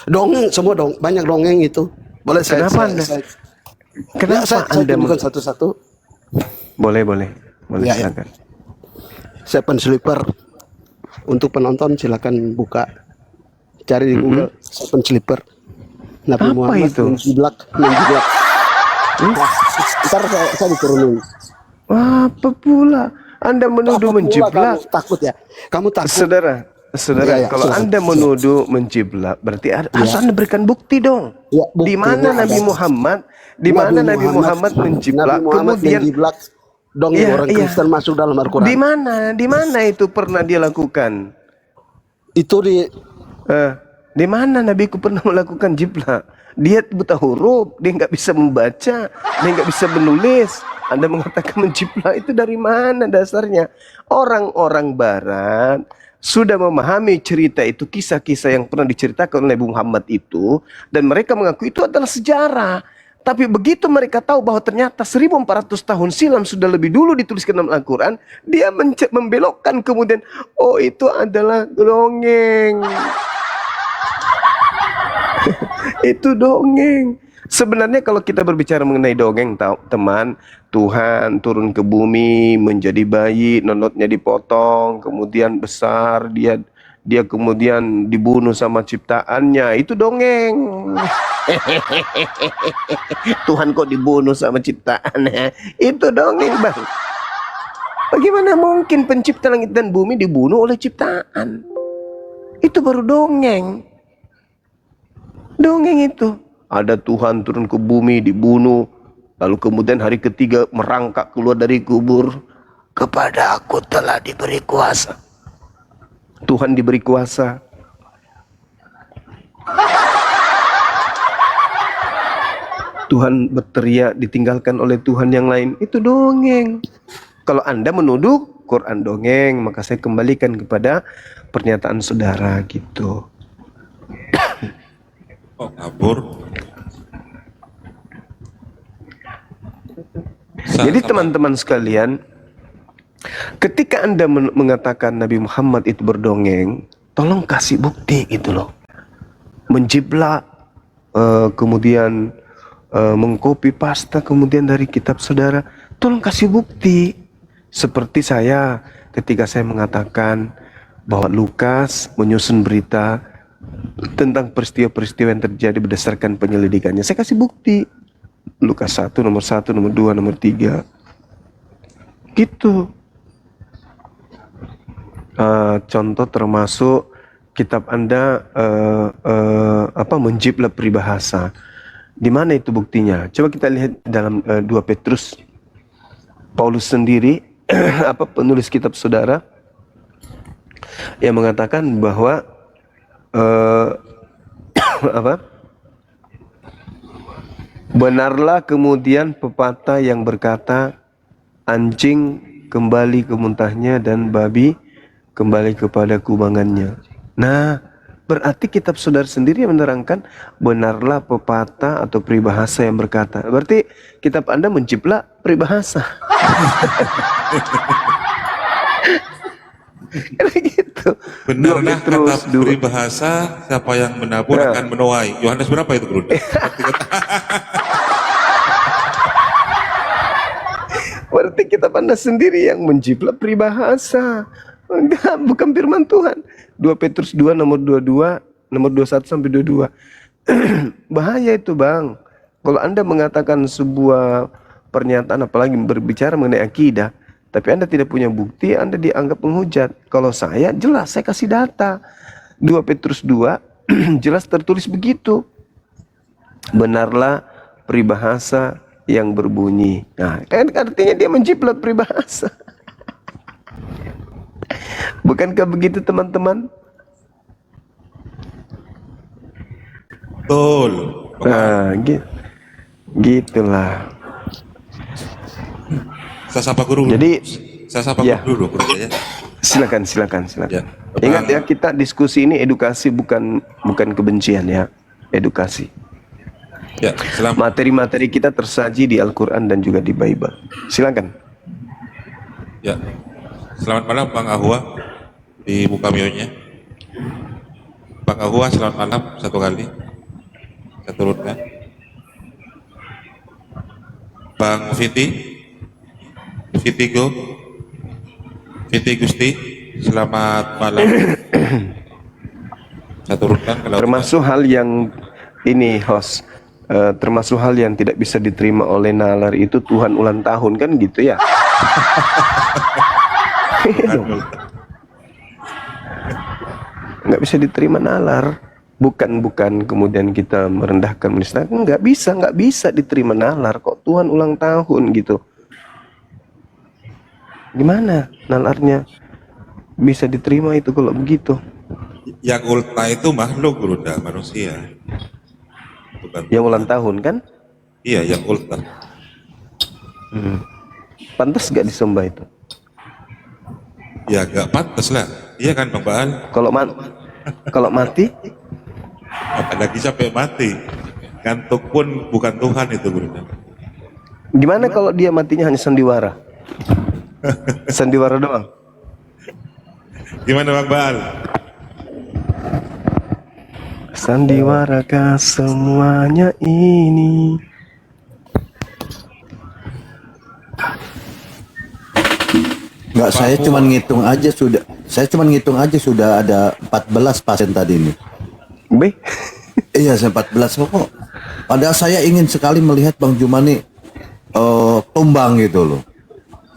Dongeng semua banyak dongeng itu. Boleh Kenapa saya Anda tunjukkan satu-satu. boleh Ya, ya. silakan. Seven Sleeper. Untuk penonton silakan buka, cari di Google Seven Sleeper. Nabi Apa Muhammad itu? menjiblak. Nah, ntar saya diturunin. Apa pula? Anda menuduh Apa pula menjiblak? kamu takut ya? Kamu takut? Saudara, Ya, kalau silakan. Anda menuduh menjiblak, berarti harus Ya. Anda berikan bukti dong. Ya, Di mana buktinya Nabi ada. Muhammad, di mana Nabi Muhammad menjiblak, kemudian menjiblak dongeng orang iya, Kristen masuk dalam di Al-Quran. mana itu pernah dia lakukan? Itu di Di mana Nabiku pernah melakukan jiplak? Dia buta huruf, dia nggak bisa membaca, dia nggak bisa menulis. Anda mengatakan menjiplak itu dari mana dasarnya? Orang-orang Barat sudah memahami cerita itu, kisah-kisah yang pernah diceritakan oleh Nabi Muhammad itu, dan mereka mengaku itu adalah sejarah. Tapi begitu mereka tahu bahwa ternyata 1400 tahun silam sudah lebih dulu dituliskan dalam Al-Quran, dia membelokkan kemudian, oh itu adalah dongeng. Itu dongeng. Sebenarnya kalau kita berbicara mengenai dongeng, teman, Tuhan turun ke bumi menjadi bayi, nonotnya dipotong, kemudian besar, dia kemudian dibunuh sama ciptaannya, itu dongeng. Tuhan kok dibunuh sama ciptaannya, itu dongeng, Bang. Bagaimana mungkin pencipta langit dan bumi dibunuh oleh ciptaan? Itu baru dongeng. Dongeng itu. Ada Tuhan turun ke bumi, dibunuh, lalu kemudian hari ketiga merangkak keluar dari kubur. Kepada aku telah diberi kuasa. Tuhan diberi kuasa. Tuhan berteriak ditinggalkan oleh Tuhan yang lain. Itu dongeng. Kalau Anda menuduh Quran dongeng, maka saya kembalikan kepada pernyataan saudara gitu. Oh, kabur. Jadi teman-teman sekalian, ketika Anda mengatakan Nabi Muhammad itu berdongeng, tolong kasih bukti gitu loh. Menjiplak, kemudian mengcopy paste kemudian dari kitab saudara, tolong kasih bukti. Seperti saya ketika saya mengatakan bahwa Lukas menyusun berita tentang peristiwa-peristiwa yang terjadi berdasarkan penyelidikannya. Saya kasih bukti. Lukas 1, nomor 1, nomor 2, nomor 3. Gitu. Contoh termasuk kitab Anda menjiplak peribahasa. Di mana itu buktinya? Coba kita lihat dalam 2 Petrus. Paulus sendiri penulis kitab saudara yang mengatakan bahwa benarlah kemudian pepatah yang berkata anjing kembali ke muntahnya dan babi kembali kepada kubangannya. Nah, berarti kitab saudara sendiri yang menerangkan benarlah pepatah atau peribahasa yang berkata. Berarti kitab Anda menjiplak peribahasa. Gitu. Benarlah kata peribahasa, siapa yang menabur akan menuai. Yohanes berapa itu, Bro? Berarti kitab Anda sendiri yang menjiplak peribahasa. Enggak, bukan firman Tuhan. 2 Petrus 2 nomor 22, nomor 21 sampai 22. Bahaya itu, Bang. Kalau Anda mengatakan sebuah pernyataan, apalagi berbicara mengenai akidah, tapi Anda tidak punya bukti, Anda dianggap penghujat. Kalau saya, jelas, saya kasih data. 2 Petrus 2, jelas tertulis begitu. Benarlah peribahasa yang berbunyi. Nah, kan artinya dia menjiplak peribahasa. Bukankah begitu, teman-teman? Betul. Nah, gitulah. Saya sapa guru. Jadi, saya sapa guru dulu, ya. Silakan. Ya. Ingat ya, kita diskusi ini edukasi, bukan kebencian ya, edukasi. Ya, materi-materi kita tersaji di Al-Quran dan juga di Bible. Silakan. Ya, selamat malam Bang Ahwa di muka mionya. Bang Ahua selamat malam satu kali. Saya turunkan. Bang Viti Go, Viti Gusti, selamat malam. Saya turunkan kalau Termasuk hal yang ini host, termasuk hal yang tidak bisa diterima oleh nalar itu Tuhan ulang tahun kan gitu ya. Nggak bisa diterima nalar. Bukan kemudian kita merendahkan menista, nggak bisa diterima nalar kok Tuhan ulang tahun gitu. Gimana nalarnya bisa diterima itu kalau begitu? yang ulta itu makhluk berudah manusia. Bukan Yang ulang tahun kan? iya, yang ulta. Pantas gak disembah itu? Ya gak pantas lah. Iya kan Bang Baal? Kalau mati? Apalagi sampai mati. Ngantuk pun bukan Tuhan itu berudah. Gimana kalau dia matinya hanya sandiwara? Sandiwara doang? Gimana Bang Baal? Sandiwarakah semuanya ini? Enggak, saya cuma ngitung aja sudah ada 14 pasien tadi ini. B? Iya, saya 14 kok. Padahal saya ingin sekali melihat Bang Jumani tumbang gitu loh.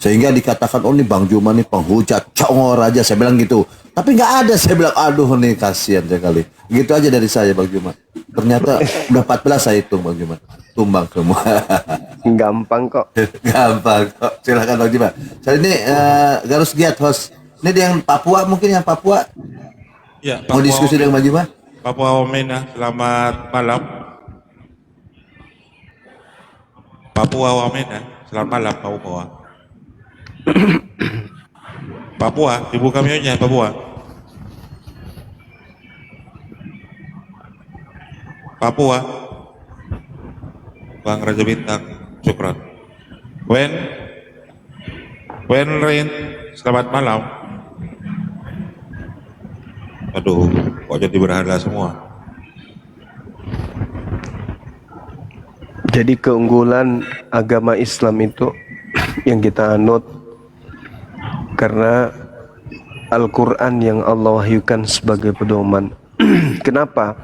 Sehingga dikatakan, oh ini Bang Jumani penghujat, congor aja, saya bilang gitu. Tapi nggak ada, saya bilang, aduh nih kasihan sekali. Gitu aja dari saya Bang Juman. Ternyata udah 14 saya hitung Bang Juman. Tumbang semua. Gampang kok. Gampang kok. Silakan Bang Juman. Saya ini Garus Giat host. Ini yang Papua, mungkin yang Papua. Ya, Mau diskusi dengan Bang Juman? Papua Wamena, selamat malam. Papua Wamena, selamat malam Papua. Papua, dibuka mute-nya Papua. Papua. Bang Raja Bintang, syukran. Wen Rain, selamat malam. Aduh, kok jadi berhala semua. Jadi keunggulan agama Islam itu yang kita anut karena Al-Quran yang Allah wahyukan sebagai pedoman. Kenapa?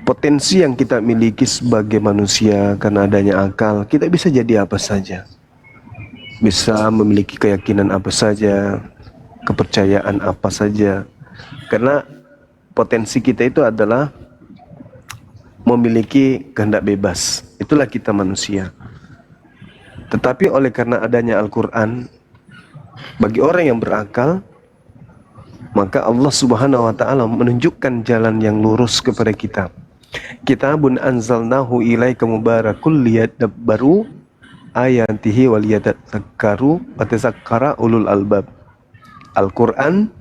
Potensi yang kita miliki sebagai manusia karena adanya akal, kita bisa jadi apa saja. Bisa memiliki keyakinan apa saja, kepercayaan apa saja. Karena potensi kita itu adalah memiliki kehendak bebas. Itulah kita manusia. Tetapi oleh karena adanya Al-Quran, bagi orang yang berakal, maka Allah Subhanahu wa ta'ala menunjukkan jalan yang lurus kepada kita. Kitabun anzalnahu ilaika mubarakul liyadabbaru ayatihi waliyatadzakkaru watazakkara ulul albab. Al-Quran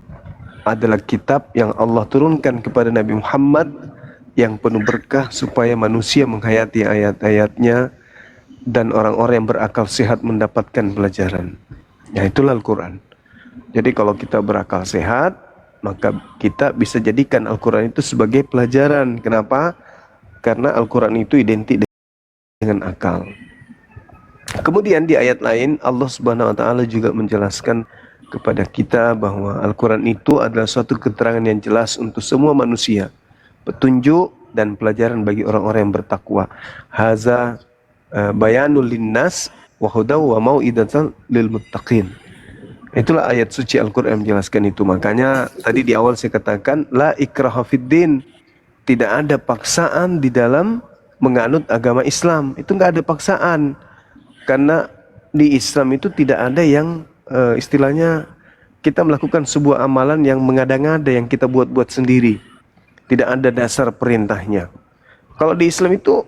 adalah kitab yang Allah turunkan kepada Nabi Muhammad yang penuh berkah supaya manusia menghayati ayat-ayatnya dan orang-orang yang berakal sehat mendapatkan pelajaran. Ya, itulah Al-Quran. Jadi kalau kita berakal sehat, maka kita bisa jadikan Al-Quran itu sebagai pelajaran. Kenapa? Karena Al-Quran itu identik dengan akal. Kemudian di ayat lain Allah Subhanahu wa ta'ala juga menjelaskan kepada kita bahwa Al-Quran itu adalah suatu keterangan yang jelas untuk semua manusia, petunjuk dan pelajaran bagi orang-orang yang bertakwa. Haza bayanul linnas wa hudaw wa mau'idatan lil muttaqin. Itulah ayat suci Al-Quran menjelaskan itu. Makanya tadi di awal saya katakan la ikraha fiddin, tidak ada paksaan di dalam menganut agama Islam. Itu nggak ada paksaan, karena di Islam itu tidak ada yang istilahnya kita melakukan sebuah amalan yang mengada-ngada, yang kita buat-buat sendiri. Tidak ada dasar perintahnya. Kalau di Islam itu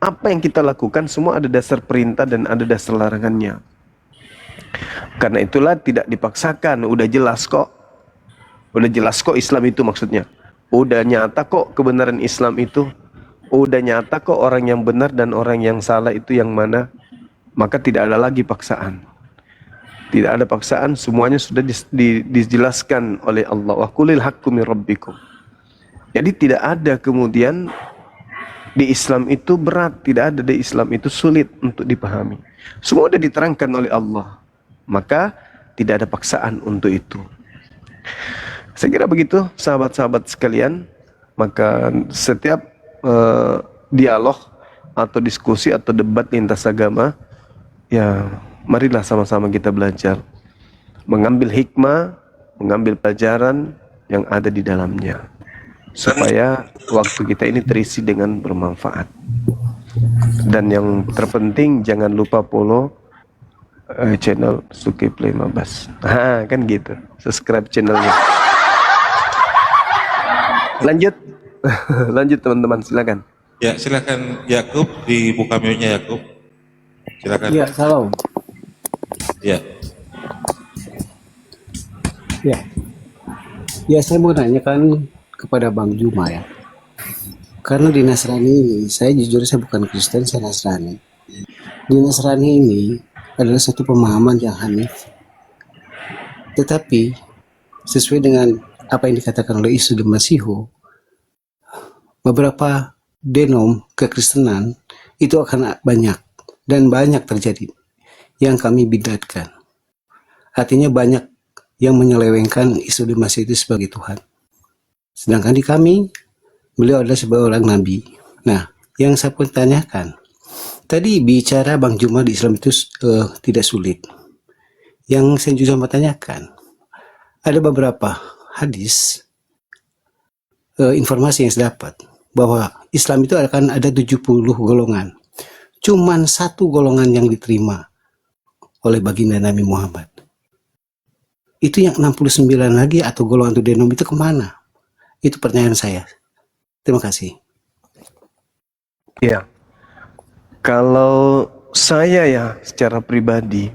apa yang kita lakukan semua ada dasar perintah dan ada dasar larangannya. Karena itulah tidak dipaksakan, udah jelas kok. Udah jelas kok Islam itu maksudnya. Udah nyata kok kebenaran Islam itu. Udah nyata kok orang yang benar dan orang yang salah itu yang mana. Maka tidak ada lagi paksaan. Tidak ada paksaan, semuanya sudah dijelaskan oleh Allah. Wa qulil haqqu min rabbikum. Jadi tidak ada kemudian di Islam itu berat, tidak ada di Islam itu sulit untuk dipahami. Semua sudah diterangkan oleh Allah. Maka tidak ada paksaan untuk itu. Saya kira begitu sahabat-sahabat sekalian. Maka setiap dialog atau diskusi atau debat lintas agama, ya marilah sama-sama kita belajar. Mengambil hikmah, mengambil pelajaran yang ada di dalamnya. Supaya waktu kita ini terisi dengan bermanfaat. Dan yang terpenting jangan lupa follow channel Zulkifli Mabas. Kan gitu. Subscribe channelnya. Lanjut. Lanjut teman-teman, silakan. Ya, silakan Yakub, dibuka mute-nya Yakub. Silakan. Ya, salam. Ya. Ya. Ya, saya mau nanyakan kepada Bang Juma ya. Karena di Nasrani ini, saya jujur saya bukan Kristen, saya Nasrani. Di Nasrani ini adalah satu pemahaman yang hanif. Tetapi sesuai dengan apa yang dikatakan oleh Isa dan Masihu, beberapa denom kekristenan itu akan banyak dan banyak terjadi yang kami bidatkan. Artinya banyak yang menyelewengkan Isa dan Masihu itu sebagai Tuhan. Sedangkan di kami, beliau adalah sebagai orang nabi. Nah, yang saya pun tanyakan, tadi bicara Bang Juma di Islam itu tidak sulit. Yang saya juga mau tanyakan, ada beberapa hadis, informasi yang saya dapat, bahwa Islam itu akan ada 70 golongan. Cuman satu golongan yang diterima oleh baginda Nabi Muhammad. Itu yang 69 lagi atau golongan itu denom itu kemana? Itu pertanyaan saya. Terima kasih. Ya, kalau saya ya secara pribadi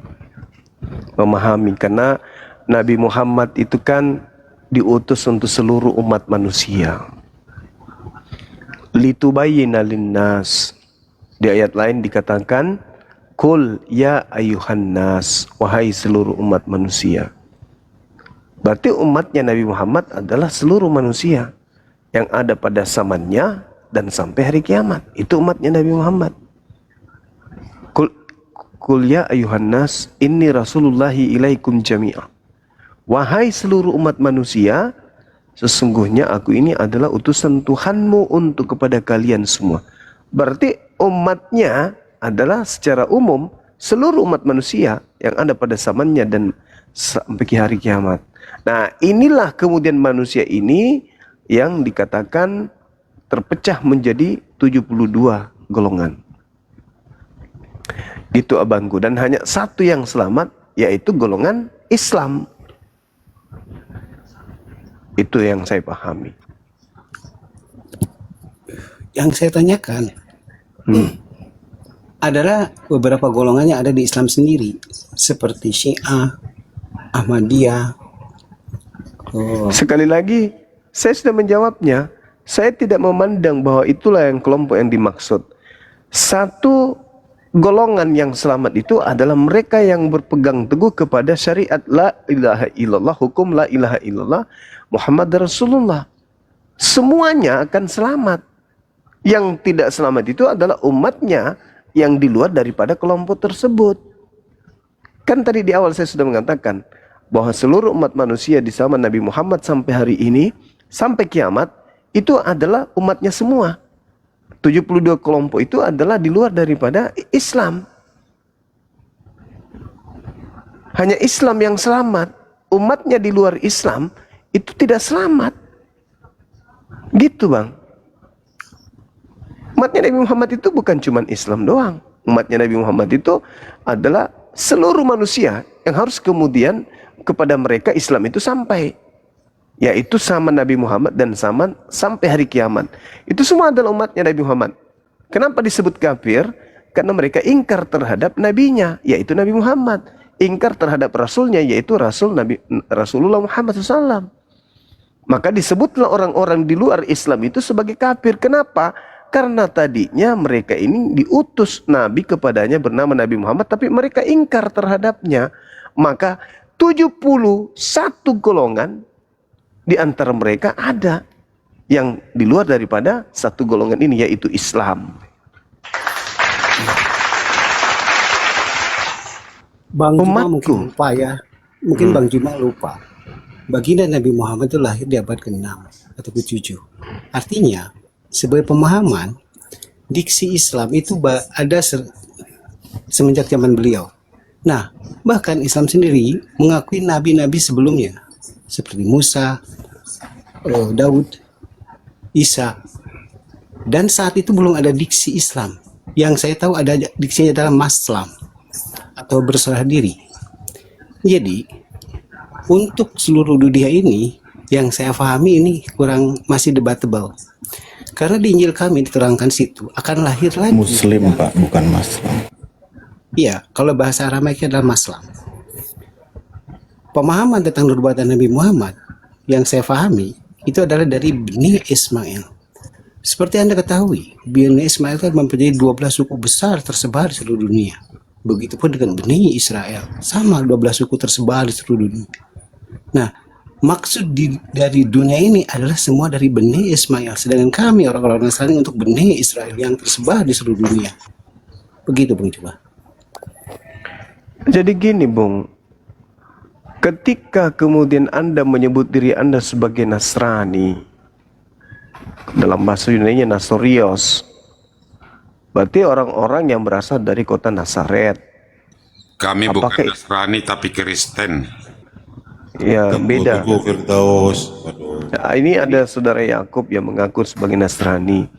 memahami, karena Nabi Muhammad itu kan diutus untuk seluruh umat manusia. Litubayyina linnas. Di ayat lain dikatakan, Qul ya ayuhan nas, wahai seluruh umat manusia. Berarti umatnya Nabi Muhammad adalah seluruh manusia yang ada pada zamannya dan sampai hari kiamat. Itu umatnya Nabi Muhammad. Qul ya ayuhan nas, inni rasulullahi ilaikum jami'a. Wahai seluruh umat manusia, sesungguhnya aku ini adalah utusan Tuhanmu untuk kepada kalian semua. Berarti umatnya adalah secara umum seluruh umat manusia yang ada pada zamannya dan sampai hari kiamat. Nah, inilah kemudian manusia ini yang dikatakan terpecah menjadi 72 golongan. Gitu abangku. Dan hanya satu yang selamat, yaitu golongan Islam. Itu yang saya pahami. Yang saya tanyakan adalah beberapa golongannya ada di Islam sendiri, seperti Syiah, Ahmadiyah. Sekali lagi, saya sudah menjawabnya. Saya tidak memandang bahwa itulah yang kelompok yang dimaksud. Satu golongan yang selamat itu adalah mereka yang berpegang teguh kepada syariat la ilaha illallah, hukum la ilaha illallah, Muhammad Rasulullah. Semuanya akan selamat. Yang tidak selamat itu adalah umatnya yang di luar daripada kelompok tersebut. Kan tadi di awal saya sudah mengatakan bahwa seluruh umat manusia di zaman Nabi Muhammad sampai hari ini, sampai kiamat, itu adalah umatnya semua. 72 kelompok itu adalah di luar daripada Islam. Hanya Islam yang selamat. Umatnya di luar Islam itu tidak selamat. Gitu bang. Umatnya Nabi Muhammad itu bukan cuma Islam doang. Umatnya Nabi Muhammad itu adalah seluruh manusia yang harus kemudian kepada mereka Islam itu sampai. Yaitu sama Nabi Muhammad dan sama sampai hari kiamat. Itu semua adalah umatnya Nabi Muhammad. Kenapa disebut kafir? Karena mereka ingkar terhadap nabinya, yaitu Nabi Muhammad. Ingkar terhadap rasulnya, yaitu Rasulullah Muhammad SAW. Maka disebutlah orang-orang di luar Islam itu sebagai kafir. Kenapa? Karena tadinya mereka ini diutus Nabi kepadanya bernama Nabi Muhammad, tapi mereka ingkar terhadapnya. Maka 71 golongan di antara mereka ada yang di luar daripada satu golongan ini, yaitu Islam. Bang Juma Umatku. mungkin lupa ya. Mungkin Bang Juma lupa. Baginda Nabi Muhammad itu lahir di abad ke-6 atau ke-7. Artinya, sebagai pemahaman, diksi Islam itu ada semenjak zaman beliau. Nah, bahkan Islam sendiri mengakui nabi-nabi sebelumnya, seperti Musa, Daud, Isa. Dan saat itu belum ada diksi Islam. Yang saya tahu ada diksinya adalah Maslam atau berserah diri. Jadi, untuk seluruh dunia ini, yang saya pahami ini masih debatable. Karena di Injil kami diterangkan situ akan lahir lagi. Muslim Pak, bukan Maslam. Iya, kalau bahasa Aramaiknya adalah Maslam. Pemahaman tentang nubuatan Nabi Muhammad yang saya pahami itu adalah dari Bani Ismail. Seperti Anda ketahui, Bani Ismail kan mempunyai 12 suku besar tersebar di seluruh dunia. Begitupun dengan Bani Israel, sama 12 suku tersebar di seluruh dunia. Nah, maksud dari dunia ini adalah semua dari Bani Ismail, sedangkan kami orang-orang Nasrani untuk Bani Israel yang tersebar di seluruh dunia. Begitu Bung Coba. Jadi gini Bung, ketika kemudian Anda menyebut diri Anda sebagai Nasrani, dalam bahasa Yunani-nya Nasorios, berarti orang-orang yang berasal dari kota Nazaret. Kami Apakah- bukan Nasrani tapi Kristen. Ya, beda. Teguh Firdaus. Waduh. Nah, ini ada saudara Yakub yang mengaku sebagai Nasrani.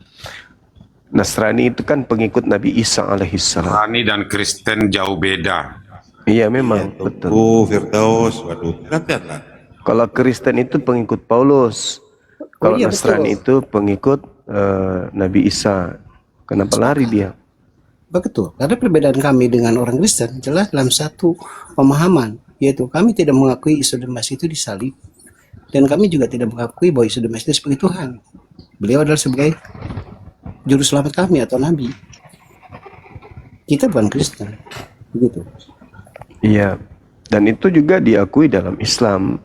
Nasrani itu kan pengikut Nabi Isa alaihissalam. Nasrani dan Kristen jauh beda. Iya memang, betul. Teguh Firdaus. Waduh. Lihat-lihatlah. Kalau Kristen itu pengikut Paulus. Kalau iya, Nasrani itu pengikut Nabi Isa. Kenapa lari dia? Betul, karena perbedaan kami dengan orang Kristen jelas dalam satu pemahaman, yaitu kami tidak mengakui Isa dan Masih itu disalib, dan kami juga tidak mengakui bahwa Isa dan Masih itu sebagai Tuhan. Beliau adalah sebagai juru selamat kami atau Nabi. Kita bukan Kristen, begitu. Iya, dan itu juga diakui dalam Islam.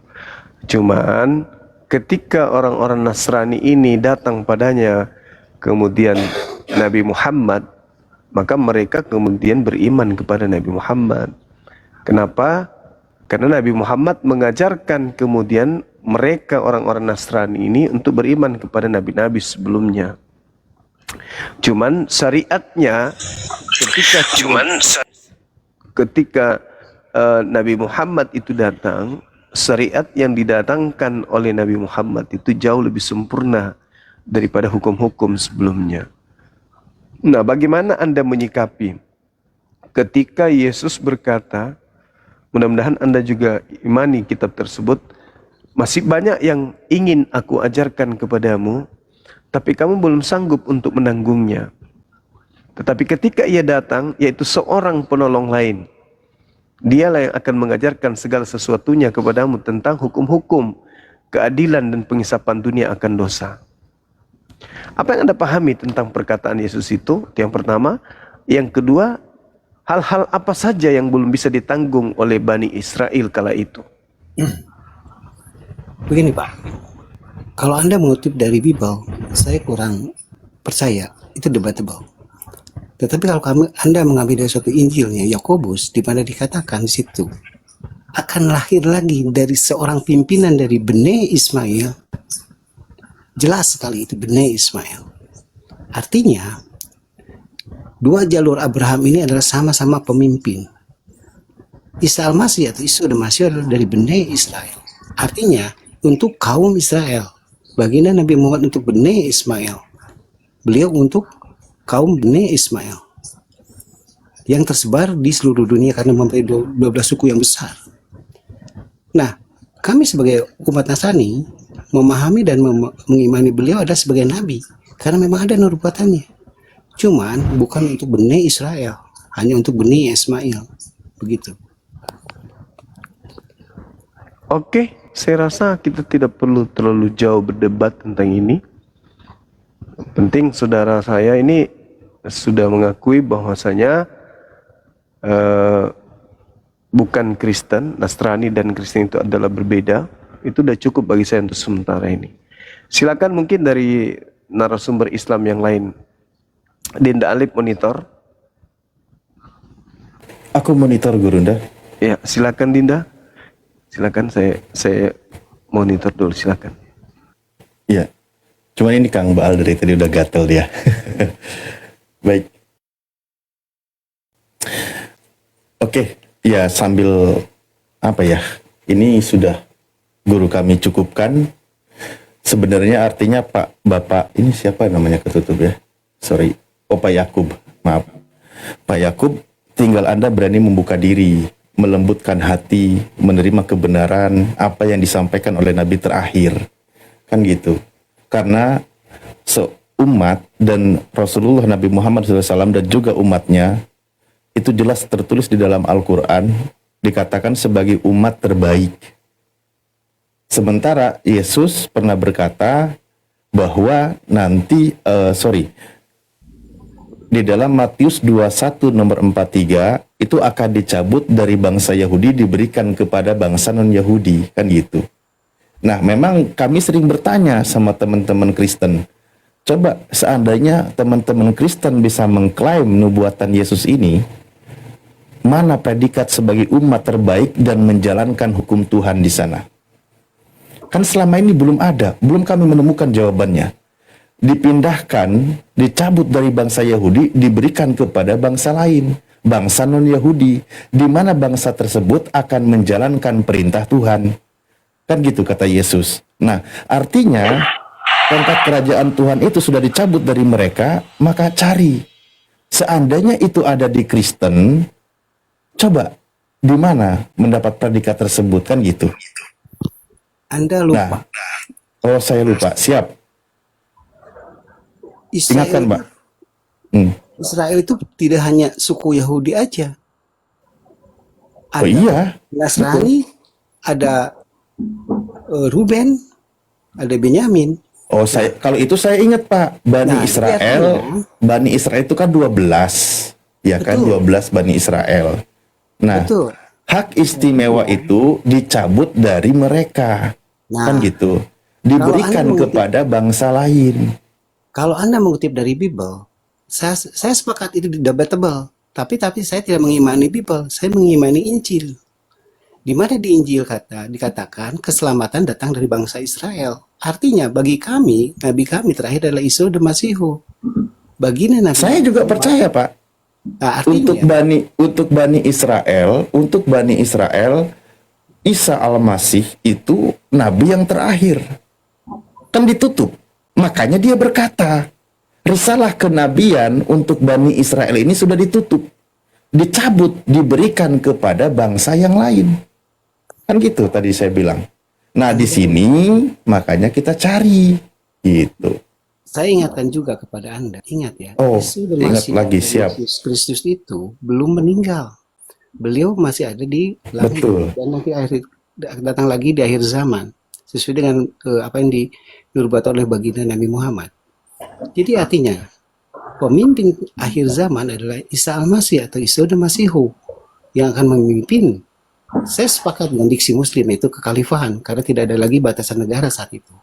Cuman ketika orang-orang Nasrani ini datang padanya, kemudian Nabi Muhammad, maka mereka kemudian beriman kepada Nabi Muhammad. Kenapa? Karena Nabi Muhammad mengajarkan kemudian mereka orang-orang Nasrani ini untuk beriman kepada nabi-nabi sebelumnya. Cuman syariatnya ketika Nabi Muhammad itu datang, syariat yang didatangkan oleh Nabi Muhammad itu jauh lebih sempurna daripada hukum-hukum sebelumnya. Nah, bagaimana Anda menyikapi ketika Yesus berkata, mudah-mudahan Anda juga imani kitab tersebut, masih banyak yang ingin aku ajarkan kepadamu, tapi kamu belum sanggup untuk menanggungnya. Tetapi ketika ia datang, yaitu seorang penolong lain, dialah yang akan mengajarkan segala sesuatunya kepadamu tentang hukum-hukum, keadilan dan pengisapan dunia akan dosa. Apa yang Anda pahami tentang perkataan Yesus itu? Yang pertama. Yang kedua, hal-hal apa saja yang belum bisa ditanggung oleh Bani Israel kala itu? Begini Pak, kalau Anda mengutip dari Bible, saya kurang percaya, itu debatable. Tetapi kalau Anda mengambil dari suatu Injilnya Yakobus, di mana dikatakan di situ akan lahir lagi dari seorang pimpinan dari Bani Ismail, jelas sekali itu Bani Ismail. Artinya dua jalur Abraham ini adalah sama-sama pemimpin. Isa al-Masih atau Isa dan Masih adalah dari Bani Israel. Artinya untuk kaum Israel. Baginda Nabi Muhammad untuk Bani Ismail. Beliau untuk kaum Bani Ismail yang tersebar di seluruh dunia karena mempunyai 12 suku yang besar. Nah, kami sebagai umat Nasrani memahami dan mengimani beliau ada sebagai nabi karena memang ada nubuatannya. Cuman bukan untuk Bani Israel, hanya untuk Bani Ismail. Begitu. Oke, saya rasa kita tidak perlu terlalu jauh berdebat tentang ini. Penting saudara saya ini sudah mengakui bahwasanya bukan Kristen, Nasrani dan Kristen itu adalah berbeda. Itu sudah cukup bagi saya untuk sementara ini. Silakan mungkin dari narasumber Islam yang lain. Dinda Alif monitor. Aku monitor Gurunda. Ya, silakan Dinda. Silakan saya monitor dulu, silakan. Iya. Cuman ini Kang Baal dari tadi udah gatel dia. Baik. Oke, ya sambil apa ya? Ini sudah guru kami cukupkan. Sebenarnya artinya Bapak ini siapa namanya ketutup ya? Sorry. Oh, Pak Yakub. Maaf. Pak Yakub, tinggal Anda berani membuka diri, melembutkan hati, menerima kebenaran apa yang disampaikan oleh Nabi terakhir. Kan gitu. Karena umat dan Rasulullah Nabi Muhammad SAW dan juga umatnya itu jelas tertulis di dalam Al-Quran, dikatakan sebagai umat terbaik. Sementara Yesus pernah berkata bahwa nanti, di dalam Matius 21 nomor 43 itu akan dicabut dari bangsa Yahudi diberikan kepada bangsa non-Yahudi, kan gitu. Nah, memang kami sering bertanya sama teman-teman Kristen, coba seandainya teman-teman Kristen bisa mengklaim nubuatan Yesus ini, mana predikat sebagai umat terbaik dan menjalankan hukum Tuhan di sana? Kan selama ini belum ada, belum kami menemukan jawabannya. Dipindahkan, dicabut dari bangsa Yahudi, diberikan kepada bangsa lain, bangsa non-Yahudi, di mana bangsa tersebut akan menjalankan perintah Tuhan. Kan gitu kata Yesus. Nah, artinya tongkat kerajaan Tuhan itu sudah dicabut dari mereka, maka cari. Seandainya itu ada di Kristen, coba di mana mendapat predikat tersebut, kan gitu. Anda lupa. Nah, oh saya lupa, siap. Ingatkan, Pak. Israel itu tidak hanya suku Yahudi aja. Oh iya. Nasrani, ada Ruben, ada Benyamin. Oh, kalau itu saya ingat, Pak. Bani Israel, Bani Israel itu kan 12. Ya kan, 12 Bani Israel. Nah, Betul. hak istimewa itu dicabut dari mereka. Kan gitu. Diberikan kepada bangsa lain. Kalau Anda mengutip dari Bible, saya sepakat itu debatable. Tapi saya tidak mengimani Bible, saya mengimani Injil. Di mana di Injil dikatakan keselamatan datang dari bangsa Israel. Artinya bagi kami, nabi kami terakhir adalah Isa dan Masihu. Baginda nabi. Saya juga percaya, Pak. Nah, artinya, untuk Bani Israel, Isa Al-Masih itu nabi yang terakhir. Kan ditutup. Makanya dia berkata, risalah kenabian untuk Bani Israel ini sudah ditutup, dicabut, diberikan kepada bangsa yang lain. Kan gitu tadi saya bilang. Nah, di sini makanya kita cari gitu. saya ingatkan juga kepada Anda, ingat ya. Oh, ingat lagi, siap. Yesus Kristus itu belum meninggal. Beliau masih ada di langit. Betul. Dan nanti datang lagi di akhir zaman. Sesuai dengan apa yang dinubuatkan oleh baginda Nabi Muhammad. Jadi artinya pemimpin akhir zaman adalah Isa Al-Masih atau Isa dan Masihu yang akan memimpin. Saya sepakat dengan diksi Muslim itu kekhalifahan karena tidak ada lagi batasan negara saat itu.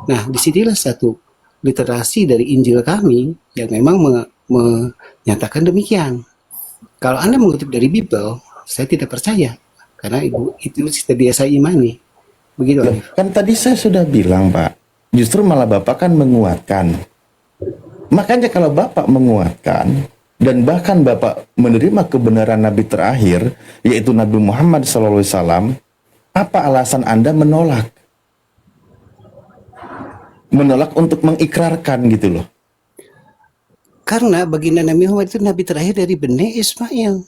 Nah, disinilah satu literasi dari Injil kami yang memang menyatakan demikian. Kalau Anda mengutip dari Bible, saya tidak percaya karena itu tidak saya imani. Begitu, Loh, kan tadi saya sudah bilang, Pak, justru malah Bapak kan menguatkan. Makanya kalau Bapak menguatkan dan bahkan Bapak menerima kebenaran Nabi terakhir, yaitu Nabi Muhammad SAW, apa alasan Anda menolak? Menolak untuk mengikrarkan gitu loh. Karena baginda Nabi Muhammad itu Nabi terakhir dari Bani Ismail.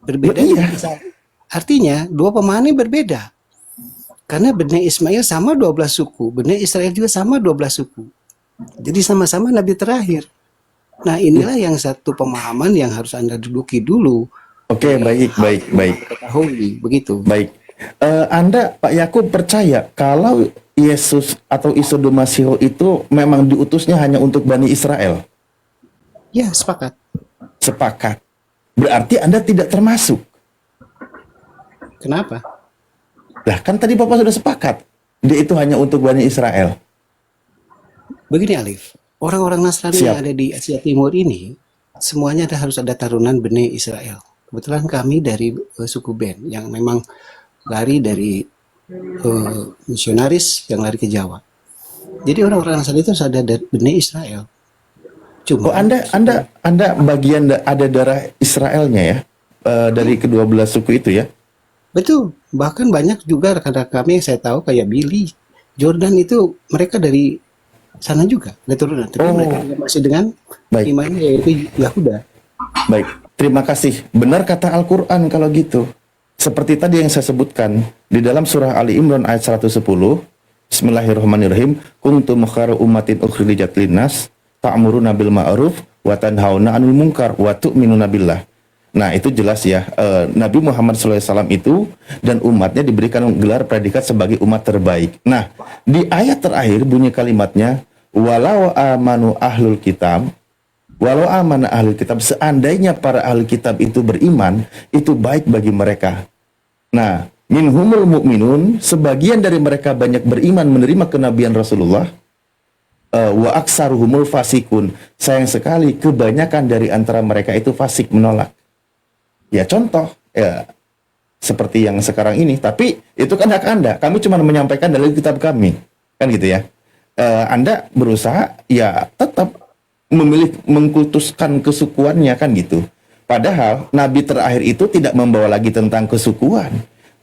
Berbeda. Iya. Artinya dua pemahaman berbeda. Karena Bani Ismail sama 12 suku, Bani Israel juga sama 12 suku. Jadi sama-sama Nabi terakhir. Nah, inilah yang satu pemahaman yang harus Anda duduki dulu. Oke, baik. Ketahui, begitu. Baik. Anda, Pak Yakub, percaya kalau Yesus atau Isa Masihu itu memang diutusnya hanya untuk Bani Israel? Ya, sepakat. Sepakat. Berarti Anda tidak termasuk. Kenapa? Lah kan tadi Bapak sudah sepakat. Dia itu hanya untuk Bani Israel. Begini Alif, orang-orang Nasrani Siap. yang ada di Asia Timur ini semuanya harus ada tarunan Bani Israel. Kebetulan kami dari suku Ben yang memang lari dari misionaris yang lari ke Jawa. Jadi orang-orang Nasrani itu harus ada Bani Israel. Oh, Cuma Anda bagian ada darah Israelnya ya? Dari kedua belah suku itu ya? betul, bahkan banyak juga rekan-rekan kami yang saya tahu kayak Billy, Jordan itu mereka dari sana juga, dari turunan. Tapi mereka juga masih dengan Baik. imannya yaitu Yahuda. Baik, terima kasih. Benar kata Al-Quran kalau gitu. Seperti tadi yang saya sebutkan, di dalam surah Ali Imran ayat 110, Bismillahirrahmanirrahim, kuntum khairu ummatin ukhrijat linnas, ta'muruna bil ma'ruf, wa tanhauna 'anil munkar, wa tu'minuna billah. Nah, itu jelas ya, Nabi Muhammad SAW itu dan umatnya diberikan gelar predikat sebagai umat terbaik. Nah, di ayat terakhir bunyi kalimatnya, walau amanu ahlul kitab, walau amanah ahli kitab, seandainya para ahli kitab itu beriman, itu baik bagi mereka. Nah, minhumul mu'minun, sebagian dari mereka banyak beriman menerima kenabian Rasulullah, wa aksaruhumul fasikun, sayang sekali kebanyakan dari antara mereka itu fasik, menolak. Ya contoh, ya seperti yang sekarang ini, tapi itu kan hak Anda, kami cuma menyampaikan dari kitab kami, kan gitu ya. Anda berusaha ya tetap memilih mengkultuskan kesukuannya kan gitu. Padahal Nabi terakhir itu tidak membawa lagi tentang kesukuan.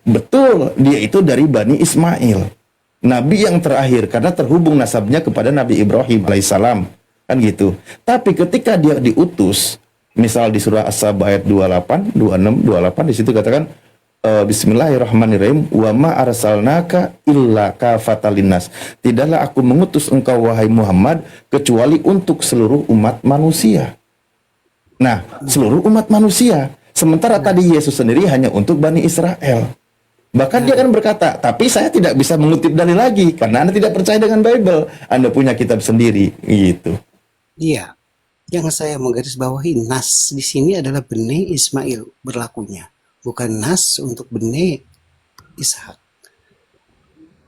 Betul, dia itu dari Bani Ismail. Nabi yang terakhir karena terhubung nasabnya kepada Nabi Ibrahim alaihissalam kan gitu. Tapi ketika dia diutus, misal di surah As-Saba ayat 28, 26, 28 di situ katakan Bismillahirrahmanirrahim, wa ma arsalnaka illa kafatan linnas. Tidaklah aku mengutus engkau wahai Muhammad kecuali untuk seluruh umat manusia. Nah, seluruh umat manusia. Sementara tadi Yesus sendiri hanya untuk Bani Israel. Bahkan dia kan berkata, tapi saya tidak bisa mengutip dalil lagi karena Anda tidak percaya dengan Bible. Anda punya kitab sendiri, gitu. Iya, yang saya menggarisbawahi nas di sini adalah Bani Ismail berlakunya, bukan nas untuk Bani Ishak.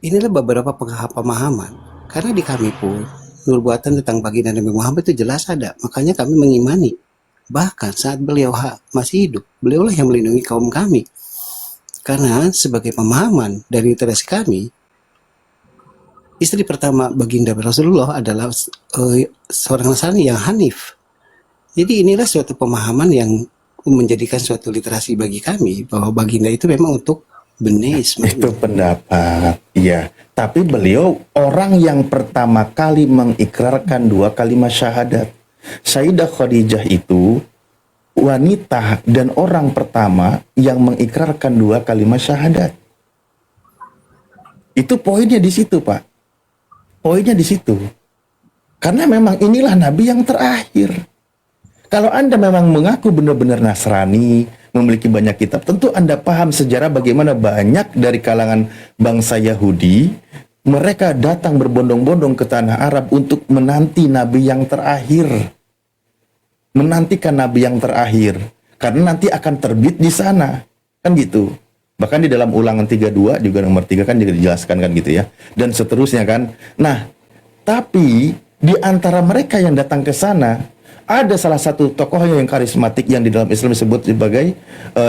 Inilah beberapa pemahaman. Karena di kami pun nubuatan tentang baginda Nabi Muhammad itu jelas ada, makanya kami mengimani. Bahkan saat beliau masih hidup, beliaulah yang melindungi kaum kami. Karena sebagai pemahaman dari tradisi kami, istri pertama baginda Rasulullah adalah seorang Nasrani yang Hanif. Jadi inilah suatu pemahaman yang menjadikan suatu literasi bagi kami bahwa baginda itu memang untuk Bani Ismail. Itu pendapat, iya. Tapi beliau orang yang pertama kali mengikrarkan dua kalimat syahadat. Sayyidah Khadijah itu wanita dan orang pertama yang mengikrarkan dua kalimat syahadat. Itu poinnya di situ, Pak. Poinnya di situ. Karena memang inilah Nabi yang terakhir. Kalau Anda memang mengaku benar-benar Nasrani, memiliki banyak kitab, tentu Anda paham sejarah bagaimana banyak dari kalangan bangsa Yahudi, mereka datang berbondong-bondong ke tanah Arab untuk menanti Nabi yang terakhir. Menantikan Nabi yang terakhir. Karena nanti akan terbit di sana. Kan gitu. Bahkan di dalam Ulangan 32 juga nomor 3 kan juga dijelaskan kan gitu ya. Dan seterusnya kan. Nah, tapi di antara mereka yang datang ke sana, ada salah satu tokoh yang karismatik yang di dalam Islam disebut sebagai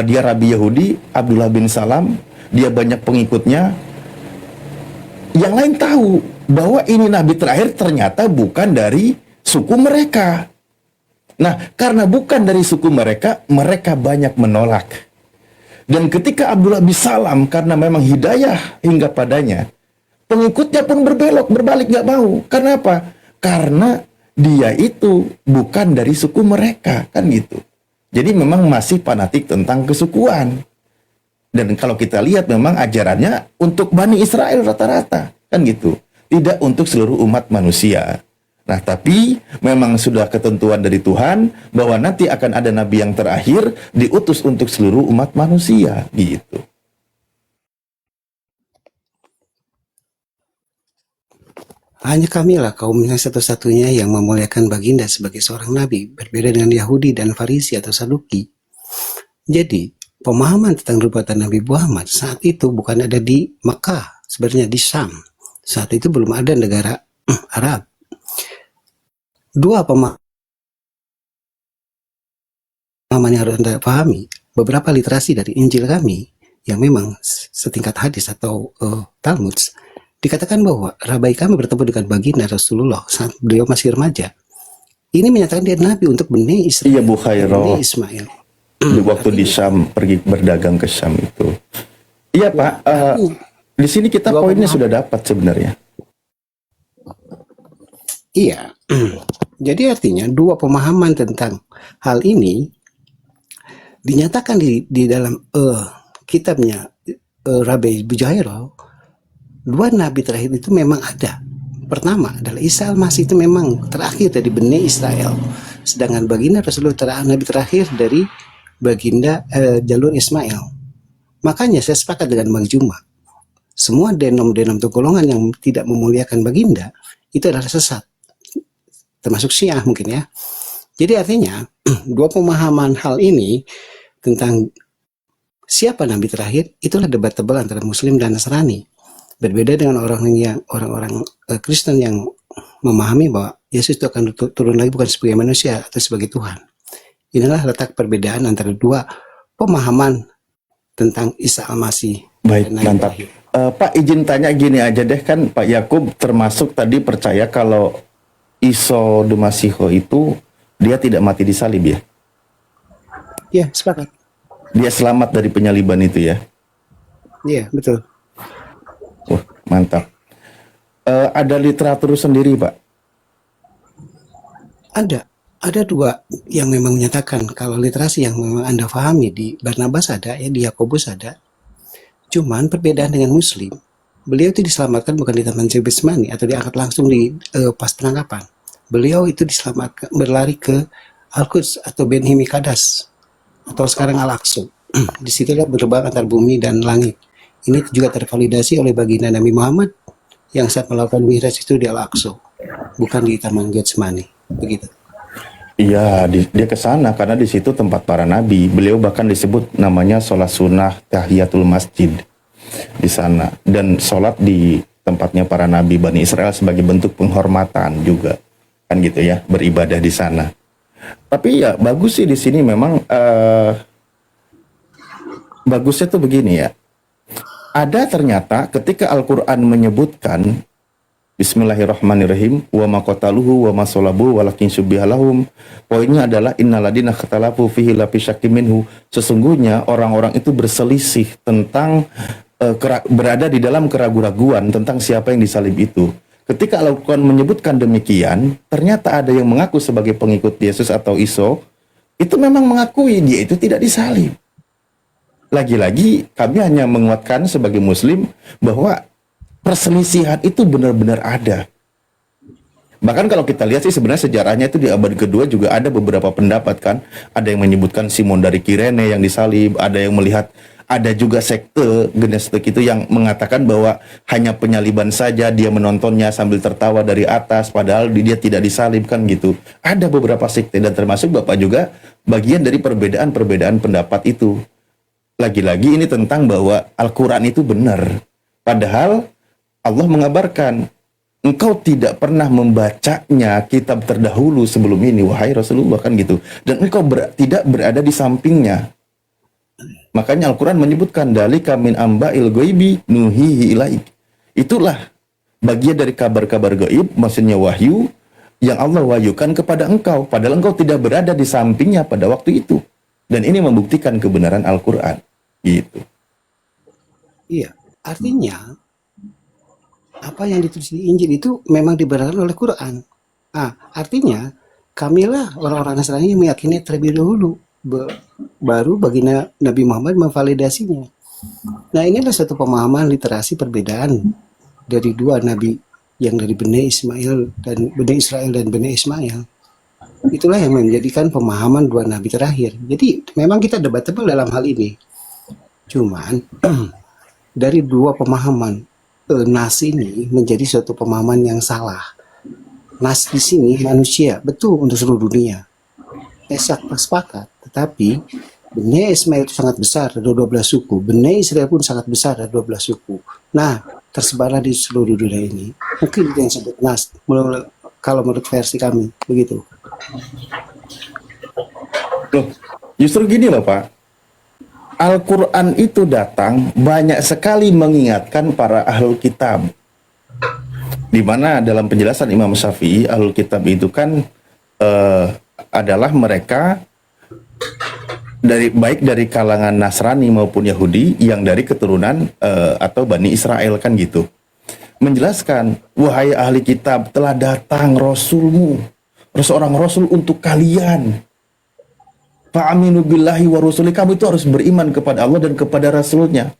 dia Rabi Yahudi, Abdullah bin Salam. Dia banyak pengikutnya. Yang lain tahu bahwa ini Nabi terakhir ternyata bukan dari suku mereka. Nah, karena bukan dari suku mereka, mereka banyak menolak. Dan ketika Abdullah bin Salam karena memang hidayah hingga padanya, pengikutnya pun berbalik gak mau. Karena apa? Karena dia itu bukan dari suku mereka, kan gitu. Jadi memang masih fanatik tentang kesukuan. Dan kalau kita lihat memang ajarannya untuk Bani Israel rata-rata, kan gitu. Tidak untuk seluruh umat manusia. Nah, tapi memang sudah ketentuan dari Tuhan bahwa nanti akan ada nabi yang terakhir diutus untuk seluruh umat manusia, gitu. Hanya kamilah kaum yang satu-satunya yang memuliakan baginda sebagai seorang nabi, berbeda dengan Yahudi dan Farisi atau Saduki. Jadi, pemahaman tentang nubuatan Nabi Muhammad saat itu bukan ada di Mekah, sebenarnya di Syam. Saat itu belum ada negara Arab. dua pemahaman yang harus Anda pahami. Beberapa literasi dari Injil kami yang memang setingkat hadis atau Talmud, dikatakan bahwa Rabai kami bertemu dengan baginda Rasulullah saat beliau masih remaja. Ini menyatakan dia nabi untuk Bani Israel, Iya Bu Khairah. Bani Ismail. Di waktu di Syam, pergi berdagang ke Syam itu. Iya Pak, di sini kita Dua poinnya pemahaman. sudah dapat sebenarnya. Iya. Jadi artinya dua pemahaman tentang hal ini dinyatakan di dalam kitabnya Rabi Bujairah. Dua nabi terakhir itu memang ada. Pertama adalah Isa Al-Masih itu memang terakhir dari Bani Israel. Sedangkan baginda Rasulullah nabi terakhir dari baginda jalur Ismail. Makanya saya sepakat dengan Bang Juma. Semua denom-denom atau golongan yang tidak memuliakan baginda itu adalah sesat. Termasuk Syiah mungkin ya. Jadi artinya dua pemahaman hal ini tentang siapa nabi terakhir itulah debatable antara Muslim dan Nasrani. Berbeda dengan orang-orang Kristen yang memahami bahwa Yesus itu akan turun lagi bukan sebagai manusia atau sebagai Tuhan. Inilah letak perbedaan antara dua pemahaman tentang Isa Al-Masih. Baik, dan Nabi mantap. terakhir. Pak izin tanya gini aja deh, kan Pak Yakub termasuk tadi percaya kalau Isa Al-Masihu itu dia tidak mati di salib ya? Ya, sepakat. Dia selamat dari penyaliban itu ya? Iya, betul. Wah, mantap. Ada literatur sendiri Pak? Ada dua yang memang menyatakan kalau literasi yang memang Anda pahami di Barnabas ada, ya di Yakobus ada. Cuman perbedaan dengan Muslim, beliau itu diselamatkan bukan di Taman Getsemani atau diangkat langsung di pas penangkapan. Beliau itu diselamatkan berlari ke Al-Quds atau Ben Himikadas atau sekarang Al-Aqsa. Di situlah berterbang antar bumi dan langit. Ini juga tervalidasi oleh baginda Nabi Muhammad yang saat melakukan mi'raj itu di Al-Aqsa, bukan di Taman Getsemani. Begitu. Iya, dia ke sana karena di situ tempat para nabi. Beliau bahkan disebut namanya sholat sunnah tahiyatul masjid di sana, dan sholat di tempatnya para nabi Bani Israel sebagai bentuk penghormatan juga, kan gitu ya, beribadah di sana. Tapi ya bagus sih di sini memang bagusnya tuh begini ya. Ada ternyata ketika Al-Quran menyebutkan Bismillahirrahmanirrahim wa ma qataluhu wa ma salabu walakin syubbiha lahum. Poinnya adalah innaladina khatalafu fihi la fisyakim minhu. Sesungguhnya orang-orang itu berselisih tentang berada di dalam keraguan-raguan tentang siapa yang disalib itu. Ketika Al-Quran menyebutkan demikian, ternyata ada yang mengaku sebagai pengikut Yesus atau Isa, itu memang mengakui dia itu tidak disalib. Lagi-lagi kami hanya menguatkan sebagai Muslim bahwa perselisihan itu benar-benar ada. Bahkan kalau kita lihat sih sebenarnya sejarahnya itu di abad kedua juga ada beberapa pendapat kan. Ada yang menyebutkan Simon dari Kirene yang disalib, ada yang melihat ada juga sekte Gnostik itu yang mengatakan bahwa hanya penyaliban saja, dia menontonnya sambil tertawa dari atas padahal dia tidak disalib kan gitu. Ada beberapa sekte dan termasuk Bapak juga bagian dari perbedaan-perbedaan pendapat itu. Lagi-lagi ini tentang bahwa Al-Quran itu benar. Padahal Allah mengabarkan, engkau tidak pernah membacanya kitab terdahulu sebelum ini, wahai Rasulullah, kan gitu. Dan engkau tidak berada di sampingnya. Makanya Al-Quran menyebutkan, dalika min amba'il ghaibi nuhihi ilaik. Itulah bagian dari kabar-kabar gaib, maksudnya wahyu, yang Allah wahyukan kepada engkau. Padahal engkau tidak berada di sampingnya pada waktu itu. Dan ini membuktikan kebenaran Al-Quran. Gitu. Iya, artinya apa yang ditulis di Injil itu memang dibenarkan oleh Quran. Artinya kamilah orang-orang Nasrani yang meyakini terlebih dahulu, baru baginda Nabi Muhammad memvalidasinya. Nah, ini adalah satu pemahaman literasi perbedaan dari dua nabi yang dari Bani Israel dan Bani Ismail. Itulah yang menjadikan pemahaman dua nabi terakhir. Jadi memang kita debatable dalam hal ini. Cuman dari dua pemahaman nas ini menjadi suatu pemahaman yang salah. Nas di sini manusia, betul untuk seluruh dunia. Sepakat. Tetapi Bani Ismail itu sangat besar, ada 12 suku. Bani Israel pun sangat besar, ada 12 suku. Nah, tersebarlah di seluruh dunia ini. Mungkin yang disebut nas. Kalau menurut versi kami begitu. Loh, justru gini loh Pak. Al-Quran itu datang banyak sekali mengingatkan para ahlul kitab. Di mana dalam penjelasan Imam Syafi'i, ahlul kitab itu kan adalah mereka baik dari kalangan Nasrani maupun Yahudi yang dari keturunan atau Bani Israel kan gitu. Menjelaskan, wahai ahli kitab, telah datang rasulmu, seorang rasul untuk kalian. Fa'aminu billahi wa rusuli, kamu itu harus beriman kepada Allah dan kepada Rasulnya.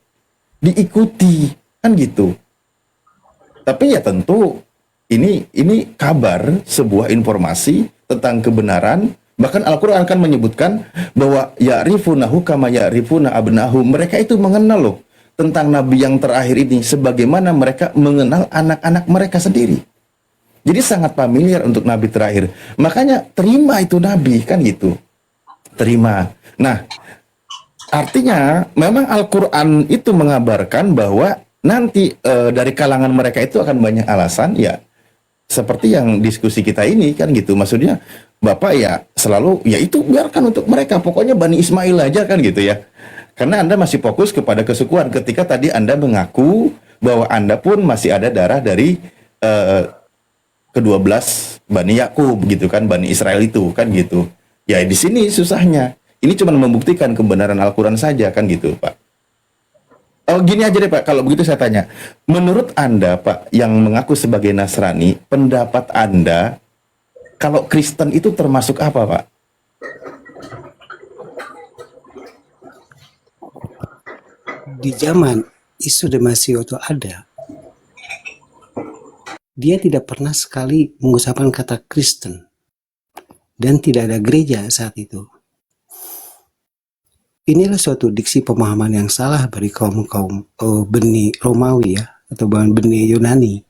Diikuti, kan gitu. Tapi ya tentu ini kabar, sebuah informasi tentang kebenaran. Bahkan Al-Quran akan menyebutkan bahwa ya'rifunahu kama ya'rifuna abnahu. Mereka itu mengenal loh tentang Nabi yang terakhir ini sebagaimana mereka mengenal anak-anak mereka sendiri. Jadi sangat familiar untuk Nabi terakhir. Makanya terima itu Nabi, kan gitu. Terima. Nah, artinya memang Al-Quran itu mengabarkan bahwa nanti dari kalangan mereka itu akan banyak alasan, ya seperti yang diskusi kita ini kan gitu. Maksudnya Bapak ya selalu, ya itu biarkan untuk mereka, pokoknya Bani Ismail aja kan gitu ya. Karena Anda masih fokus kepada kesukuan ketika tadi Anda mengaku bahwa Anda pun masih ada darah dari ke-12 Bani Yakub gitu kan, Bani Israel itu kan gitu. Ya di sini susahnya. Ini cuma membuktikan kebenaran Al-Quran saja kan gitu Pak. Oh gini aja deh Pak, kalau begitu saya tanya. Menurut Anda Pak yang mengaku sebagai Nasrani, pendapat Anda kalau Kristen itu termasuk apa Pak? Di zaman Isa dan Masih itu ada, dia tidak pernah sekali mengucapkan kata Kristen. Dan tidak ada gereja saat itu. Inilah suatu diksi pemahaman yang salah bagi kaum Bani Romawi ya, atau Bani Yunani,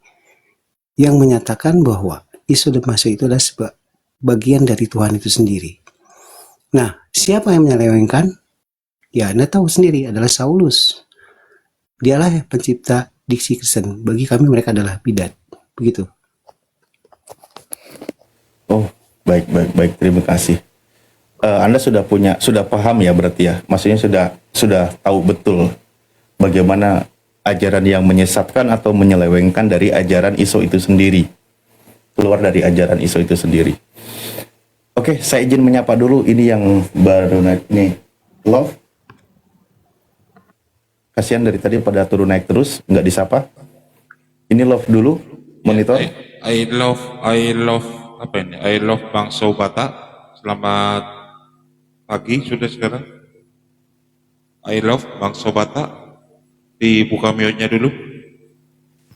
yang menyatakan bahwa Isa dan Masih itu adalah bagian dari Tuhan itu sendiri. Nah, siapa yang menyelewengkan? Ya, Anda tahu sendiri, adalah Saulus. Dialah pencipta diksi Kristen. Bagi kami mereka adalah bidat. Begitu. Oh, baik, terima kasih. Anda sudah paham ya berarti ya, maksudnya sudah tahu betul bagaimana ajaran yang menyesatkan atau menyelewengkan dari ajaran ISO itu sendiri, keluar dari ajaran ISO itu sendiri. Oke, saya izin menyapa dulu ini yang baru naik nih, Love. Kasihan dari tadi pada turun naik terus, nggak disapa. Ini Love dulu, monitor. I love apa ini? I love Bang Sobata. Selamat pagi sudah sekarang. I love Bang Sobata. Dibuka mute-nya dulu.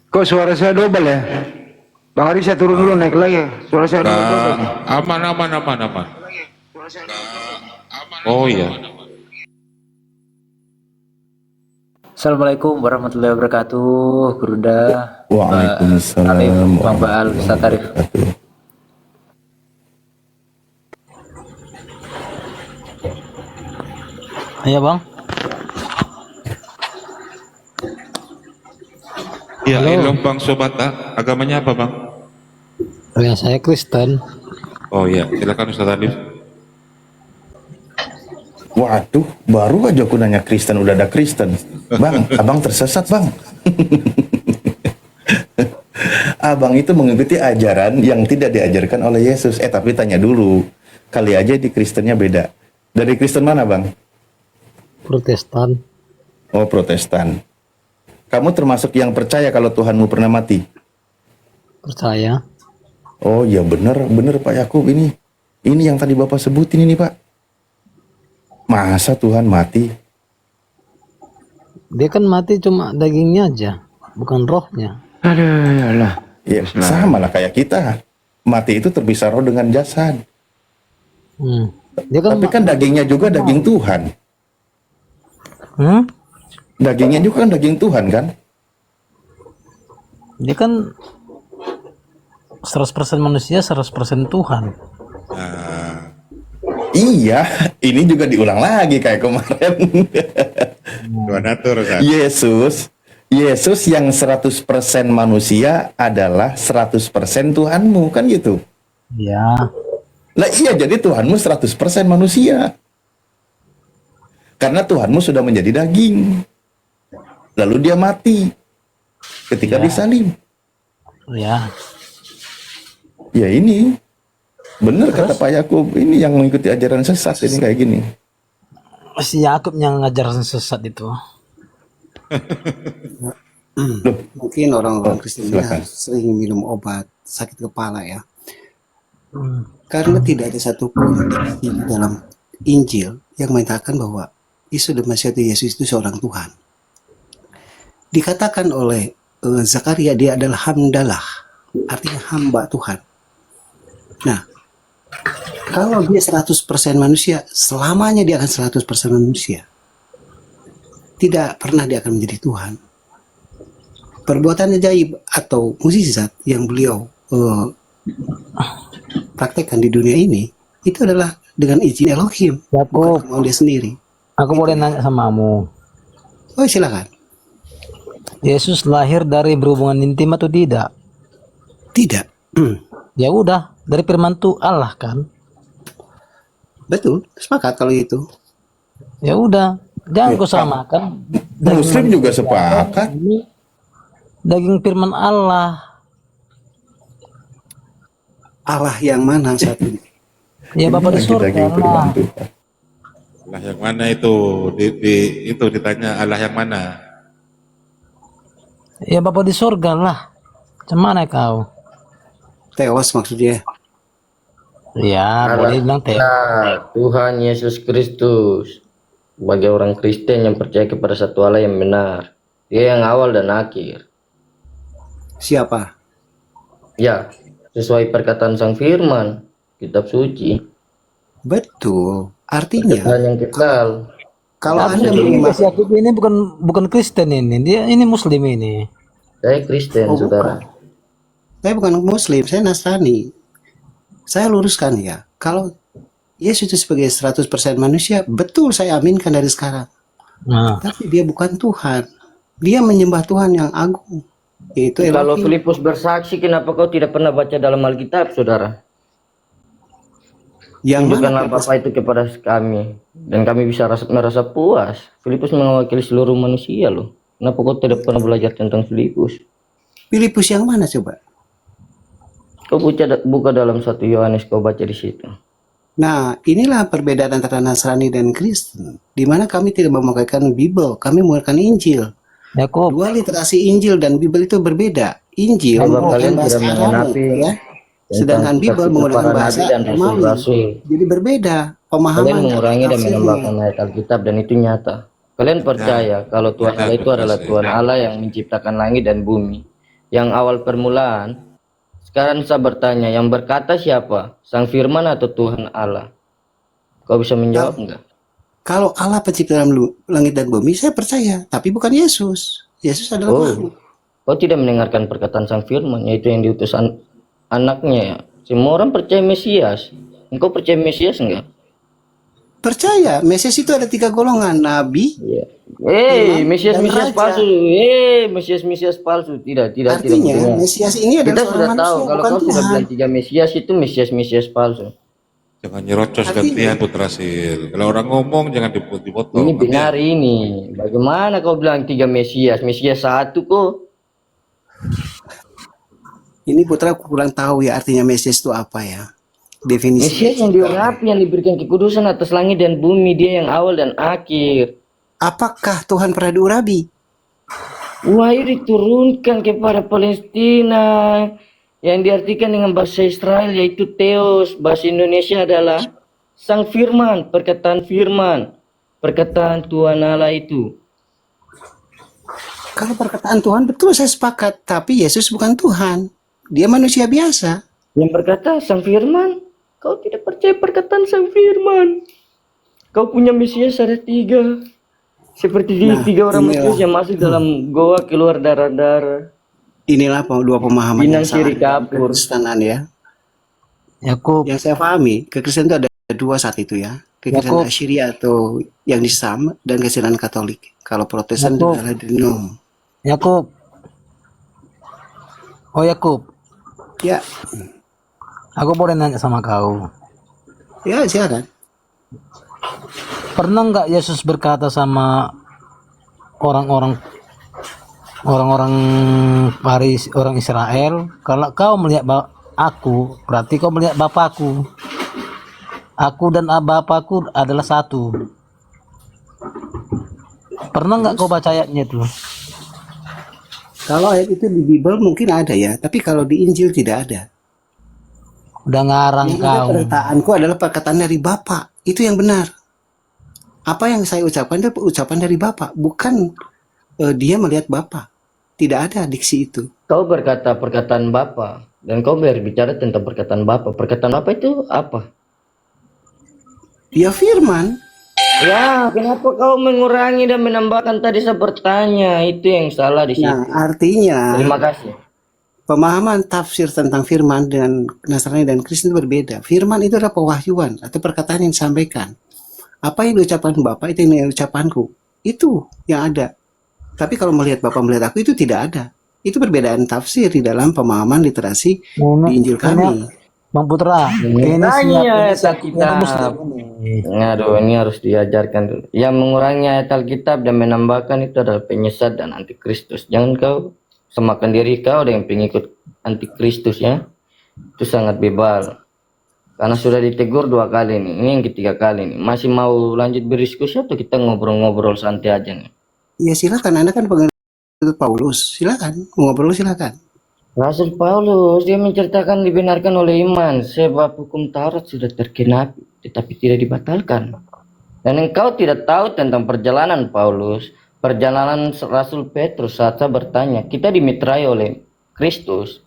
Kok suara saya double ya? Bang Ari saya turun dulu naik lagi. Suara saya double. Aman. Oh iya. Assalamualaikum warahmatullahi wabarakatuh, Gruda. Waalaikumsalam. Bang Baal, Ustaz Arif. Iya Bang. Iya, I love Bang Sobata. Agamanya apa Bang? Ya, saya Kristen. Oh iya, silakan Ustaz Arif. Waduh, baru aja aku nanya Kristen, udah ada Kristen. Bang, abang tersesat bang. Abang itu mengikuti ajaran yang tidak diajarkan oleh Yesus. Tapi tanya dulu, kali aja di Kristennya beda. Dari Kristen mana bang? Protestan. Oh, Protestan. Kamu termasuk yang percaya kalau Tuhanmu pernah mati? Percaya. Oh ya bener Pak Yakub, ini yang tadi Bapak sebutin ini Pak. Masa Tuhan mati? Dia kan mati cuma dagingnya aja, bukan rohnya. Alah. Ya, sama lah kayak kita. Mati itu terpisah roh dengan jasad. Dia kan Tapi kan dagingnya juga daging Tuhan. Dagingnya juga kan daging Tuhan kan? Dia kan 100% manusia, 100% Tuhan. Iya, ini juga diulang lagi kayak kemarin. Donatur kan? Yesus Yesus yang 100% manusia adalah 100% Tuhanmu, kan gitu. Ya. Lah iya, jadi Tuhanmu 100% manusia. Karena Tuhanmu sudah menjadi daging. Lalu dia mati ketika Ya. disalib. Ya. Ya ini benar kata Pak Yakub, ini yang mengikuti ajaran sesat ini kayak gini. Si Yakub yang ngajar sesat itu. Mungkin orang-orang Kristen silakan. sering minum obat sakit kepala ya. Karena tidak ada satupun di dalam Injil yang menyatakan bahwa Yesus dan Mesias Yesus itu seorang Tuhan. Dikatakan oleh Zakaria dia adalah hamdalah, artinya hamba Tuhan. Nah, kalau dia 100% manusia, selamanya dia akan 100% manusia. Tidak pernah dia akan menjadi Tuhan. Perbuatan ajaib atau mukjizat yang beliau praktekkan di dunia ini itu adalah dengan izin Elohim, Yakub, bukan mau dia sendiri. aku boleh nanya sama kamu. Oh silakan. Yesus lahir dari berhubungan intim atau tidak? Tidak. Ya udah, dari firman Tuhan Allah kan. Betul, sepakat kalau itu. Ya udah, jangan kau samakan. Muslim juga sepakat. Ini daging firman Allah. Allah yang mana saat ini? Ya Bapak di surga Daging firman Allah. Tuhan. Allah yang mana itu? Itu ditanya Allah yang mana? Ya Bapak di surga lah. Cemana kau? Teos maksudnya. Ya, boleh bilang teh. Nah, Tuhan Yesus Kristus sebagai orang Kristen yang percaya kepada satu Allah yang benar. Dia yang awal dan akhir. Siapa? Ya, sesuai perkataan Sang Firman, kitab suci. Betul. Artinya Perkataan yang kekal. kalau Anda Ini menerima si Yakub ini bukan Kristen ini. Dia ini Muslim ini. Saya Kristen, Oh, saudara. saya bukan Muslim, saya Nasrani. Saya luruskan ya. Kalau Yesus itu sebagai 100% manusia, betul saya aminkan dari sekarang. Nah, Tapi dia bukan Tuhan. Dia menyembah Tuhan yang agung, yaitu Kalau Elohim. Filipus bersaksi, kenapa kau tidak pernah baca dalam Alkitab, saudara? Yang mana Tunjukkanlah Bapa itu kepada kami, dan kami bisa merasa puas. Filipus mewakili seluruh manusia loh. Kenapa kau tidak pernah belajar tentang Filipus? Filipus yang mana coba? Kau buka dalam 1 Yohanes, kau baca di situ. Nah, inilah perbedaan antara Nasrani dan Kristen. Di mana kami tidak memakaikan Bible, kami menggunakan Injil. Yakub, Dua literasi Injil dan Bible itu berbeda. Injil Sebab menggunakan kalian bahasa tidak Aramaik, mengenapi ya. Sedangkan tentang Bible kitab menggunakan para bahasa nabi dan Romawi. rasul-rasul. Jadi berbeda Kalian pemahaman mengurangi dan tafsirnya. menambahkan ayat Alkitab, dan itu nyata. Kalian percaya kalau Tuhan Allah itu adalah Tuhan Allah yang menciptakan langit dan bumi, yang awal permulaan. Sekarang saya bertanya, yang berkata siapa? Sang Firman atau Tuhan Allah? Kau bisa menjawab enggak? Kalau Allah pencipta langit dan bumi, saya percaya. Tapi bukan Yesus. Yesus adalah makhluk. Kau tidak mendengarkan perkataan Sang Firman, yaitu yang diutus anaknya. Ya. Semua orang percaya Mesias. Engkau percaya Mesias enggak? Percaya. Mesias itu ada 3 golongan. Nabi, Iya. Imam, dan Mesias raja. palsu. Mesias palsu. Tidak. artinya Tidak. Mesias ini Kita adalah sudah seorang tahu manusia, kalau bukan kau sudah Tuhan. bilang 3 Mesias itu Mesias palsu. Jangan nyerocos Artinya- gantian Putra Sil. Kalau orang ngomong jangan dipotong. Ini benar ini. Bagaimana kau bilang 3 Mesias? Mesias 1 kok. Ini putra kurang tahu ya artinya Mesias itu apa ya. Definisi. Mesias yang diurapi, yang diberikan kekudusan atas langit dan bumi. Dia yang awal dan akhir. Apakah Tuhan pernah diurapi? Wahyu diturunkan kepada Palestina, yang diartikan dengan bahasa Israel yaitu Theos. Bahasa Indonesia adalah Sang Firman, perkataan Tuhan Allah itu. Kalau perkataan Tuhan betul saya sepakat, tapi Yesus bukan Tuhan. Dia manusia biasa. Yang berkata Sang Firman, kau tidak percaya perkataan Sang Firman. Kau punya Mesias ada 3. Seperti Nah, 3 orang inilah. Mesias yang masuk dalam goa keluar darah-darah. Inilah dua pemahaman Binang yang salah siri dalam kapur. kekristenan ya. Yakub, Yang saya pahami, kekristenan itu ada 2 saat itu ya. Kekristenan Yakub. Assyria atau yang Islam dan kekristenan Katolik. Kalau Protestan itu Yakub. adalah denom. Yakub. Oh Yakub, Ya, aku boleh nanya sama kau. ya silakan. Pernah nggak Yesus berkata sama orang-orang orang Israel, kalau kau melihat aku, berarti kau melihat Bapakku. Aku dan Bapakku adalah satu. Pernah nggak kau baca ayatnya itu? Kalau ayat itu di Bible mungkin ada ya, tapi kalau di Injil tidak ada. Udah ngarang Yang ada kau. perkataanku adalah perkataan dari Bapa. Itu yang benar. Apa yang saya ucapkan itu ucapan dari Bapa, bukan dia melihat Bapa. Tidak ada diksi itu. Kau berkata perkataan Bapa dan kau berbicara tentang perkataan Bapa. Perkataan Bapa itu apa? Dia firman. Ya, kenapa kau mengurangi dan menambahkan tadi saya bertanya? Itu yang salah di situ. Nah, artinya Terima kasih. pemahaman tafsir tentang firman dengan Nasrani dan Kristen berbeda. Firman itu adalah pewahyuan atau perkataan yang disampaikan. Apa yang diucapkan Bapak itu yang diucapanku. Itu yang ada. Tapi kalau melihat Bapak melihat aku itu tidak ada. Itu perbedaan tafsir di dalam pemahaman literasi di Injil kami. Bang Putra, Mengurangi ayat Alkitab. Aduh, ini harus diajarkan dulu. Yang mengurangi ayat Alkitab dan menambahkan itu adalah penyesat dan antikristus. Jangan kau semakan diri kau dengan pengikut antikristus ya. Itu sangat bebal. Karena sudah ditegur 2 kali nih. Ini yang ketiga kali nih. Masih mau lanjut berdiskusi atau kita ngobrol-ngobrol santai aja nih? Ya silakan, Anda kan pengikut Paulus. Silakan, ngobrol silakan. Rasul Paulus dia menceritakan dibenarkan oleh iman sebab hukum Taurat sudah tergenapi tetapi tidak dibatalkan. Dan engkau tidak tahu tentang perjalanan Paulus, perjalanan Rasul Petrus saat saya bertanya, kita dimitrai oleh Kristus.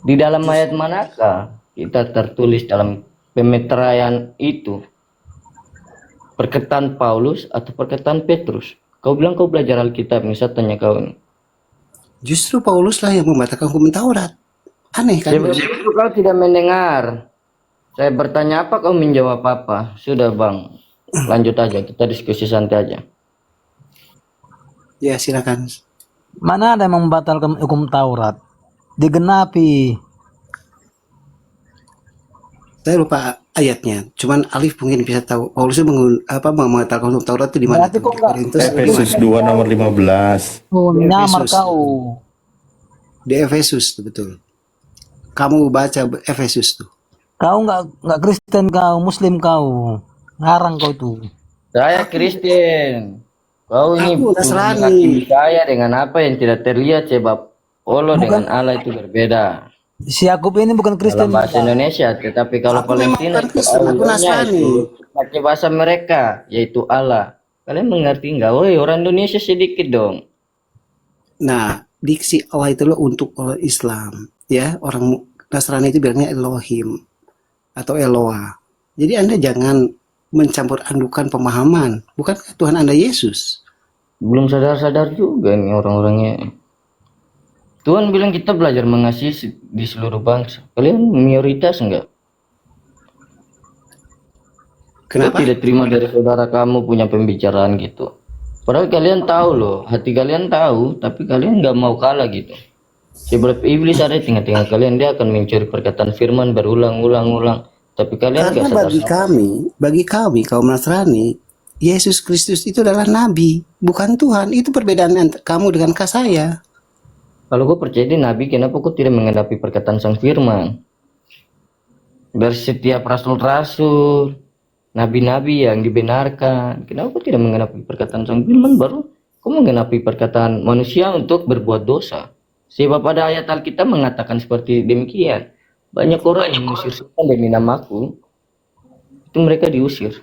Di dalam ayat manakah kita tertulis dalam pemeteraian itu? Perkataan Paulus atau perkataan Petrus? Kau bilang kau belajar Alkitab, nih saya tanya kau ini. Justru Paulus lah yang membatalkan hukum Taurat. Aneh kan? Sebab itu kau tidak mendengar. Saya bertanya apa, kau menjawab apa. Sudah bang, lanjut aja, kita diskusi santai aja. Ya silakan. mana ada yang membatalkan hukum Taurat? Digenapi. Saya lupa ayatnya. Cuman Alif mungkin bisa tahu. Paulus itu membatalkan hukum Taurat itu di mana? Berarti tuh? kok Di enggak? Korintus. Efesus 2 nomor 15. Oh, Di nyamar Efesus. kau. Di Efesus tuh, betul. Kamu baca Efesus tuh. Kau nggak Kristen kau, Muslim kau. Ngarang kau tuh. Saya Kristen. Kau ini Aku Nasrani. menghakimi saya dengan apa yang tidak terlihat sebab Allah dengan Allah itu berbeda. Si Yakub ini bukan Kristen. Dalam bahasa Indonesia, tetapi kalau Aku memang Palestina bukan Kristen, aku Allahnya Nasrani. itu pakai bahasa mereka, yaitu Allah. Kalian mengerti nggak? Woi, orang Indonesia sedikit dong. Nah, diksi Allah itu loh untuk orang Islam, ya. Orang Nasrani itu bilangnya Elohim atau Eloa. Jadi Anda jangan mencampur adukan pemahaman. Bukan Tuhan Anda Yesus? Belum sadar-sadar juga nih orang-orangnya. Tuhan bilang kita belajar mengasihi di seluruh bangsa. Kalian mayoritas enggak? Kenapa? Kau tidak terima dari saudara kamu punya pembicaraan gitu. Padahal kalian tahu loh, hati kalian tahu, tapi kalian nggak mau kalah gitu. Sebab iblis ada di tengah-tengah kalian, dia akan mencuri perkataan firman berulang-ulang. Tapi kalian Karena nggak bagi kami kaum Nasrani, Yesus Kristus itu adalah nabi, bukan Tuhan. Itu perbedaan kamu dengan saya. Kalau kau percaya di nabi, kenapa kau tidak menghadapi perkataan sang firman? Dari setiap rasul-rasul, nabi-nabi yang dibenarkan, kenapa kau tidak menghadapi perkataan sang firman, baru kau menghadapi perkataan manusia untuk berbuat dosa? Sebab pada ayat Alkitab mengatakan seperti demikian. Banyak orang yang mengusir setan demi namaku, itu mereka diusir.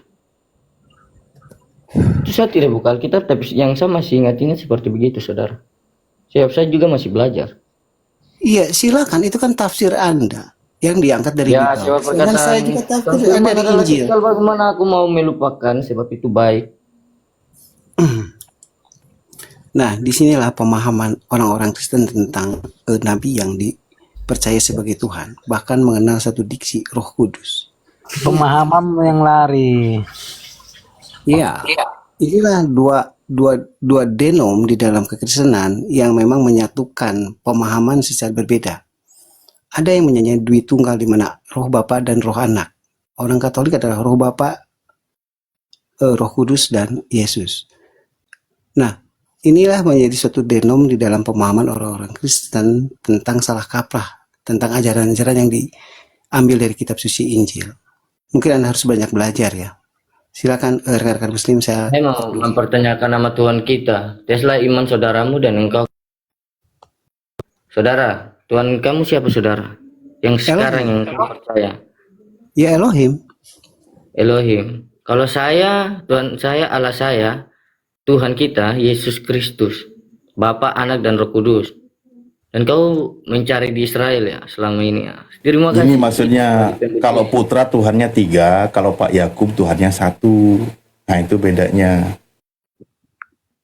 Itu saya tidak buka Alkitab, tapi yang saya masih ingat-ingat seperti begitu, saudara. Sebab saya juga masih belajar. Iya, silakan. Itu kan tafsir Anda yang diangkat dari Ya, Bible. sebab Dan perkataan saya juga tafsir sang firman dari adalah Injil. kekal, bagaimana aku mau melupakan, sebab itu baik. Nah, disinilah pemahaman orang-orang Kristen tentang Nabi yang dipercaya sebagai Tuhan, bahkan mengenal satu diksi Roh Kudus. Pemahaman yang lari. Iya, inilah dua dua denom di dalam kekristenan yang memang menyatukan pemahaman secara berbeda. Ada yang menyanyi Dwi Tunggal di mana Roh Bapa dan Roh Anak. Orang Katolik adalah Roh Bapa, Roh Kudus dan Yesus. Nah, inilah menjadi suatu denom di dalam pemahaman orang-orang Kristen tentang salah kaprah, tentang ajaran-ajaran yang diambil dari kitab suci Injil. Mungkin Anda harus banyak belajar ya. Silakan rekan-rekan Muslim, saya Saya mau mempertanyakan nama Tuhan kita. Teslah iman saudaramu dan engkau. Saudara, Tuhan kamu siapa saudara? Yang sekarang yang kamu percaya. Ya Elohim. Elohim. Kalau saya, Tuhan saya, Allah saya, Tuhan kita, Yesus Kristus. Bapa, Anak, dan Roh Kudus. Dan kau mencari di Israel ya selama ini ya. Terima kasih. Ini maksudnya kalau putra Tuhannya 3, kalau Pak Yakub Tuhannya 1. Nah itu bedanya.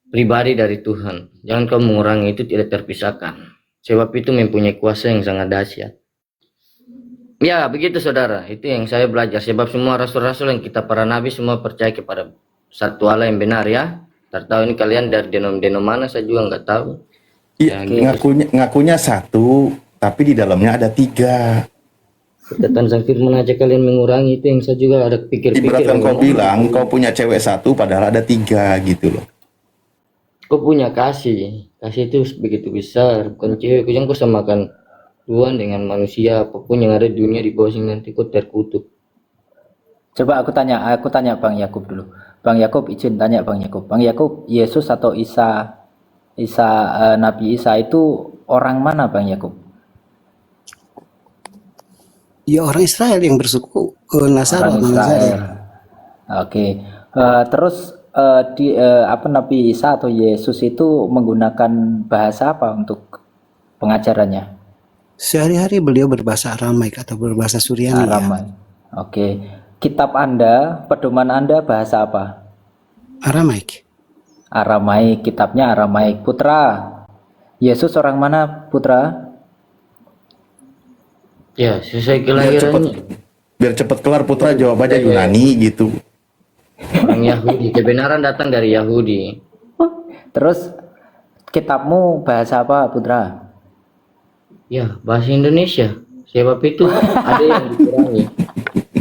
Pribadi dari Tuhan. Jangan kau mengurangi, itu tidak terpisahkan. Sebab itu mempunyai kuasa yang sangat dahsyat. Ya begitu saudara, itu yang saya belajar. Sebab semua rasul-rasul yang kita para nabi semua percaya kepada satu Allah yang benar ya. Tahu ini kalian dari denom-denom mana saya juga nggak tahu. Iya, ngakunya 1, tapi di dalamnya ada 3. Catatan sang firman aja kalian mengurangi, itu yang saya juga ada pikir-pikir. Ibaratkan kau bilang kau punya cewek 1 padahal ada 3 gitu loh. Kau punya kasih itu begitu besar, bukan cewek. Kau samakan Tuhan dengan manusia, apapun yang ada di dunia di bawah sini nanti kau terkutuk. Coba aku tanya Bang Yakub dulu. Bang Yakub izin tanya Bang Yakub. Bang Yakub, Yesus atau Nabi Isa itu orang mana Bang Yakub? Ya orang Israel yang bersuku Nazaret. Oke. Terus Nabi Isa atau Yesus itu menggunakan bahasa apa untuk pengajarannya? Sehari-hari beliau berbahasa Aramaik atau berbahasa Suryani. Aramaik. Ya? Oke. Kitab Anda, pedoman Anda bahasa apa? Aramaik. Aramaik, kitabnya Aramaik. Putra, Yesus orang mana Putra? Ya, sesuai kelahirannya. Biar cepat kelar Putra, jawabannya Yunani gitu. Orang Yahudi, kebenaran datang dari Yahudi. Terus kitabmu bahasa apa Putra? Ya, bahasa Indonesia. Sebab itu ada yang dikurangi.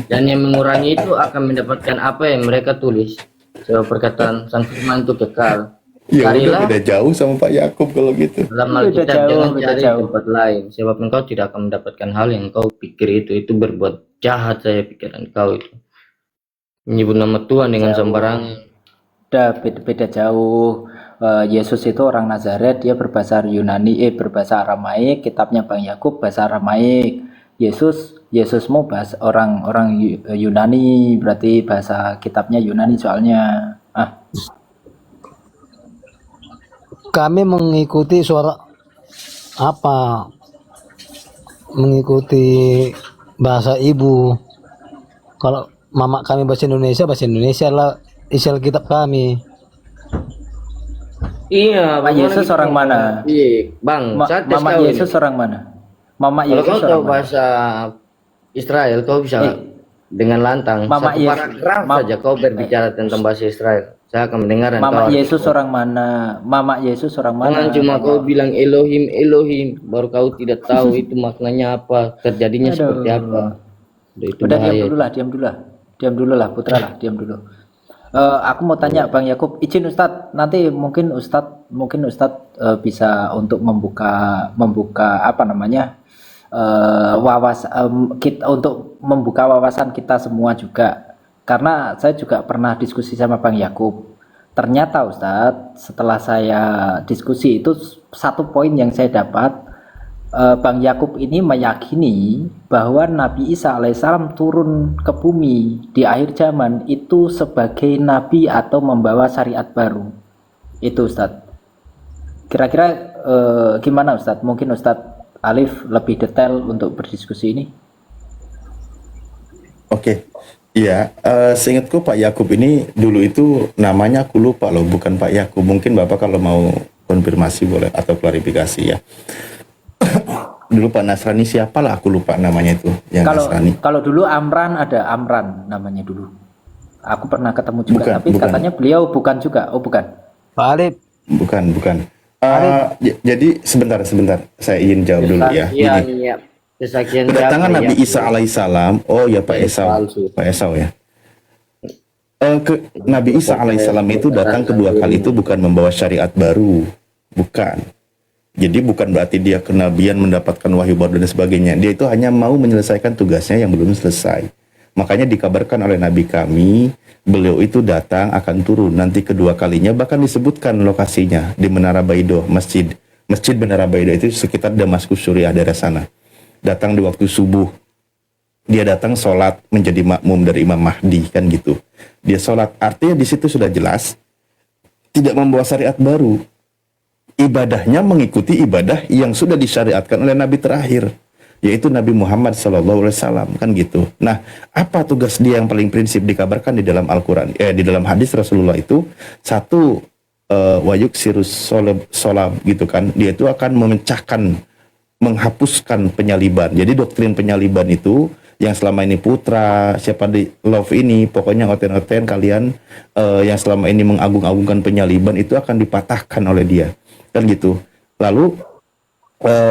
Dan yang mengurangi itu akan mendapatkan apa yang mereka tulis. Sebab perkataan sang firman itu kekal. Ya udah beda jauh sama Pak Yakub kalau gitu. Dalam Alkitab jangan cari tempat lain. Sebab engkau tidak akan mendapatkan hal yang engkau pikir itu berbuat jahat saya pikiran kau itu. Menyebut nama Tuhan dengan sembarangan. Udah beda jauh. Yesus itu orang Nazaret, dia berbahasa Yunani, berbahasa Aramaik. Kitabnya Bang Yakub bahasa Aramaik. Yesusmu bahasa orang Yunani, berarti bahasa kitabnya Yunani soalnya. Kami mengikuti mengikuti bahasa ibu. Kalau mama kami bahasa Indonesia lah isi kitab kami. Iya, Mama Yesus orang mana? Iya, Bang. Mama Yesus orang mana? Mama Yesus. Kalau kau tahu bahasa Israel, kau bisa dengan lantang Mama satu paragraf saja kau berbicara tentang bahasa Israel. Saya akan mendengar. Mama Yesus orang mana? Mama Yesus orang mana? Jangan cuma kau bilang Elohim, Elohim, baru kau tidak tahu itu maknanya apa, terjadinya seperti apa. Udah diam dulu lah, Putra lah, diam dulu. Aku mau tanya Bang Yakub, izin Ustadz, nanti mungkin Ustadz bisa untuk membuka apa namanya untuk membuka wawasan kita semua juga, karena saya juga pernah diskusi sama Bang Yakub. Ternyata Ustadz, setelah saya diskusi itu satu poin yang saya dapat, Bang Yakub ini meyakini bahwa Nabi Isa alaihissalam turun ke bumi di akhir zaman itu sebagai nabi atau membawa syariat baru. Itu Ustadz. Kira-kira gimana Ustadz? Mungkin Ustadz Alif lebih detail untuk berdiskusi ini. Oke. Iya, seingatku Pak Yakub ini dulu itu namanya aku lupa loh, bukan Pak Yakub. Mungkin Bapak kalau mau konfirmasi boleh atau klarifikasi ya. Dulu Pak Nasrani siapalah, aku lupa namanya itu yang Nasrani. Kalau dulu Amran, ada Amran namanya dulu. Aku pernah ketemu juga, bukan, tapi katanya beliau bukan juga. Oh bukan. Pak Alif, Bukan, bukan. Jadi sebentar, saya ingin jawab dulu ya. Kesaksian Gini, ya, kesaksian kedatangan siapa Nabi ya? Isa alaihissalam, oh ya Pak Esau, Palsu. Pak Esau ya. Nabi Isa alaihissalam itu datang kedua kali itu bukan membawa syariat baru, bukan. Jadi bukan berarti dia kenabian mendapatkan wahyu baru dan sebagainya. Dia itu hanya mau menyelesaikan tugasnya yang belum selesai. Makanya dikabarkan oleh Nabi kami, beliau itu datang akan turun nanti kedua kalinya, bahkan disebutkan lokasinya di Menara Baidoh, Masjid Menara Baidoh itu sekitar Damaskus Suriah, daerah sana. Datang di waktu subuh. Dia datang sholat menjadi makmum dari Imam Mahdi, kan gitu. Dia sholat, artinya di situ sudah jelas tidak membawa syariat baru. Ibadahnya mengikuti ibadah yang sudah disyariatkan oleh Nabi terakhir, yaitu Nabi Muhammad SAW, kan gitu. Nah, apa tugas dia yang paling prinsip dikabarkan di dalam Al-Quran, di dalam hadis Rasulullah itu, satu, wayuk sirus solam gitu kan, dia itu akan memecahkan, menghapuskan penyaliban. Jadi doktrin penyaliban itu yang selama ini Putra, siapa di Love ini, pokoknya oten-oten kalian yang selama ini mengagung-agungkan penyaliban itu akan dipatahkan oleh dia, kan gitu. Lalu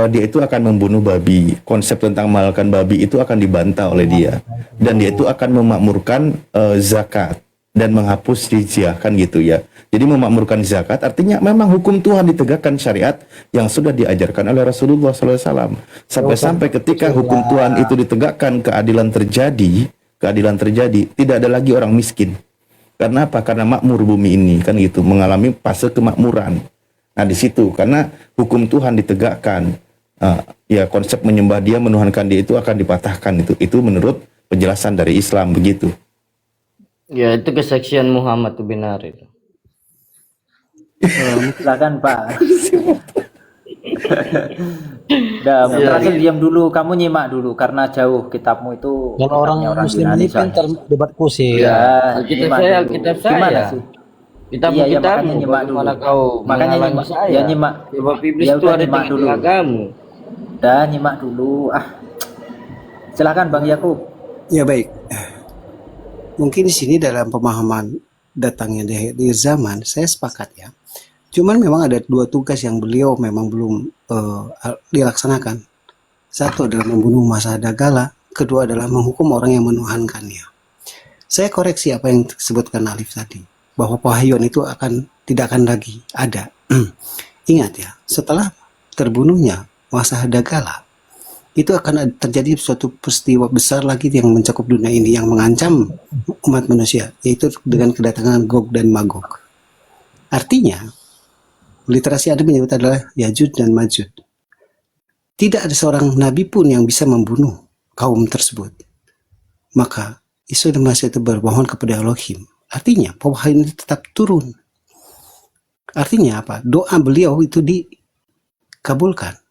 dia itu akan membunuh babi. Konsep tentang makan babi itu akan dibantah oleh dia, dan dia itu akan memakmurkan zakat dan menghapus jizyah, kan gitu ya. Jadi memakmurkan zakat artinya memang hukum Tuhan ditegakkan, syariat yang sudah diajarkan oleh Rasulullah SAW. Sampai-sampai ketika hukum Tuhan itu ditegakkan, keadilan terjadi, tidak ada lagi orang miskin. Karena apa? Karena makmur bumi ini, kan gitu, mengalami fase kemakmuran. Nah di situ, karena hukum Tuhan ditegakkan, ya konsep menyembah dia, menuhankan dia itu akan dipatahkan. Itu menurut penjelasan dari Islam, begitu. Ya, itu kesaksian Muhammad itu benar itu. Silakan Pak. Udah, terakhir diam dulu, kamu nyimak dulu karena jauh kitabmu itu. kalau orang kitabnya Muslim Yunani ini pintar soalnya. debat kusir. Ya, Kitab nyimak saya, dulu. kitab Gimana saya. sih? Kitab Iya, kitabmu, makanya nyimak dulu. bagaimana kau Makanya menghalangi nyimak, saya? ya nyimak. Sebab iblis Ya itu udah, ada di nyimak dulu. tengah-tengahmu. Udah, nyimak dulu. Silakan Bang Yakub. Ya baik. Mungkin di sini dalam pemahaman datangnya di zaman, saya sepakat ya. Cuman memang ada dua tugas yang beliau memang belum dilaksanakan. Satu adalah membunuh masa dagala, kedua adalah menghukum orang yang menuhankannya. Saya koreksi apa yang disebutkan Alif tadi, bahwa pewahyuan itu tidak akan lagi ada. Ingat ya, setelah terbunuhnya masa dagala, itu akan terjadi suatu peristiwa besar lagi yang mencakup dunia ini, yang mengancam umat manusia, yaitu dengan kedatangan Gog dan Magog. Artinya, literasi ada menyebut adalah Yajud dan Majud. Tidak ada seorang nabi pun yang bisa membunuh kaum tersebut. Maka Isa dan Masih itu bermohon kepada Elohim. Artinya, pewahyuan itu tetap turun. Artinya apa? Doa beliau itu dikabulkan.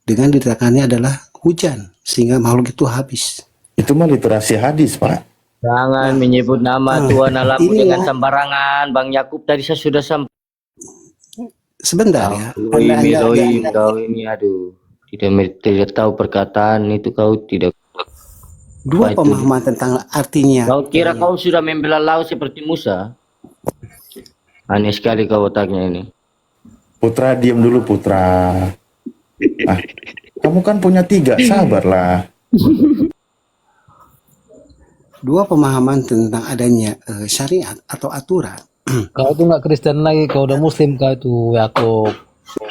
Dengan didatangkannya adalah hujan, sehingga makhluk itu habis. Itu mah literasi hadis, Pak. Jangan menyebut nama Tuhan Allahmu ini dengan ya. sembarangan. Bang Yakub tadi saya sudah sampaikan. Sebentar ya. Kau ini aduh. Tidak tahu perkataan itu, kau tidak. Dua Apa itu? pemahaman tentang artinya. Kau kira kau sudah membela laut seperti Musa? Aneh sekali kau otaknya ini. Putra, diam dulu Putra. Kamu kan punya 3, sabarlah. Dua pemahaman tentang adanya syariat atau aturan. Kau tuh nggak Kristen lagi, kau udah Muslim kau itu Yakub.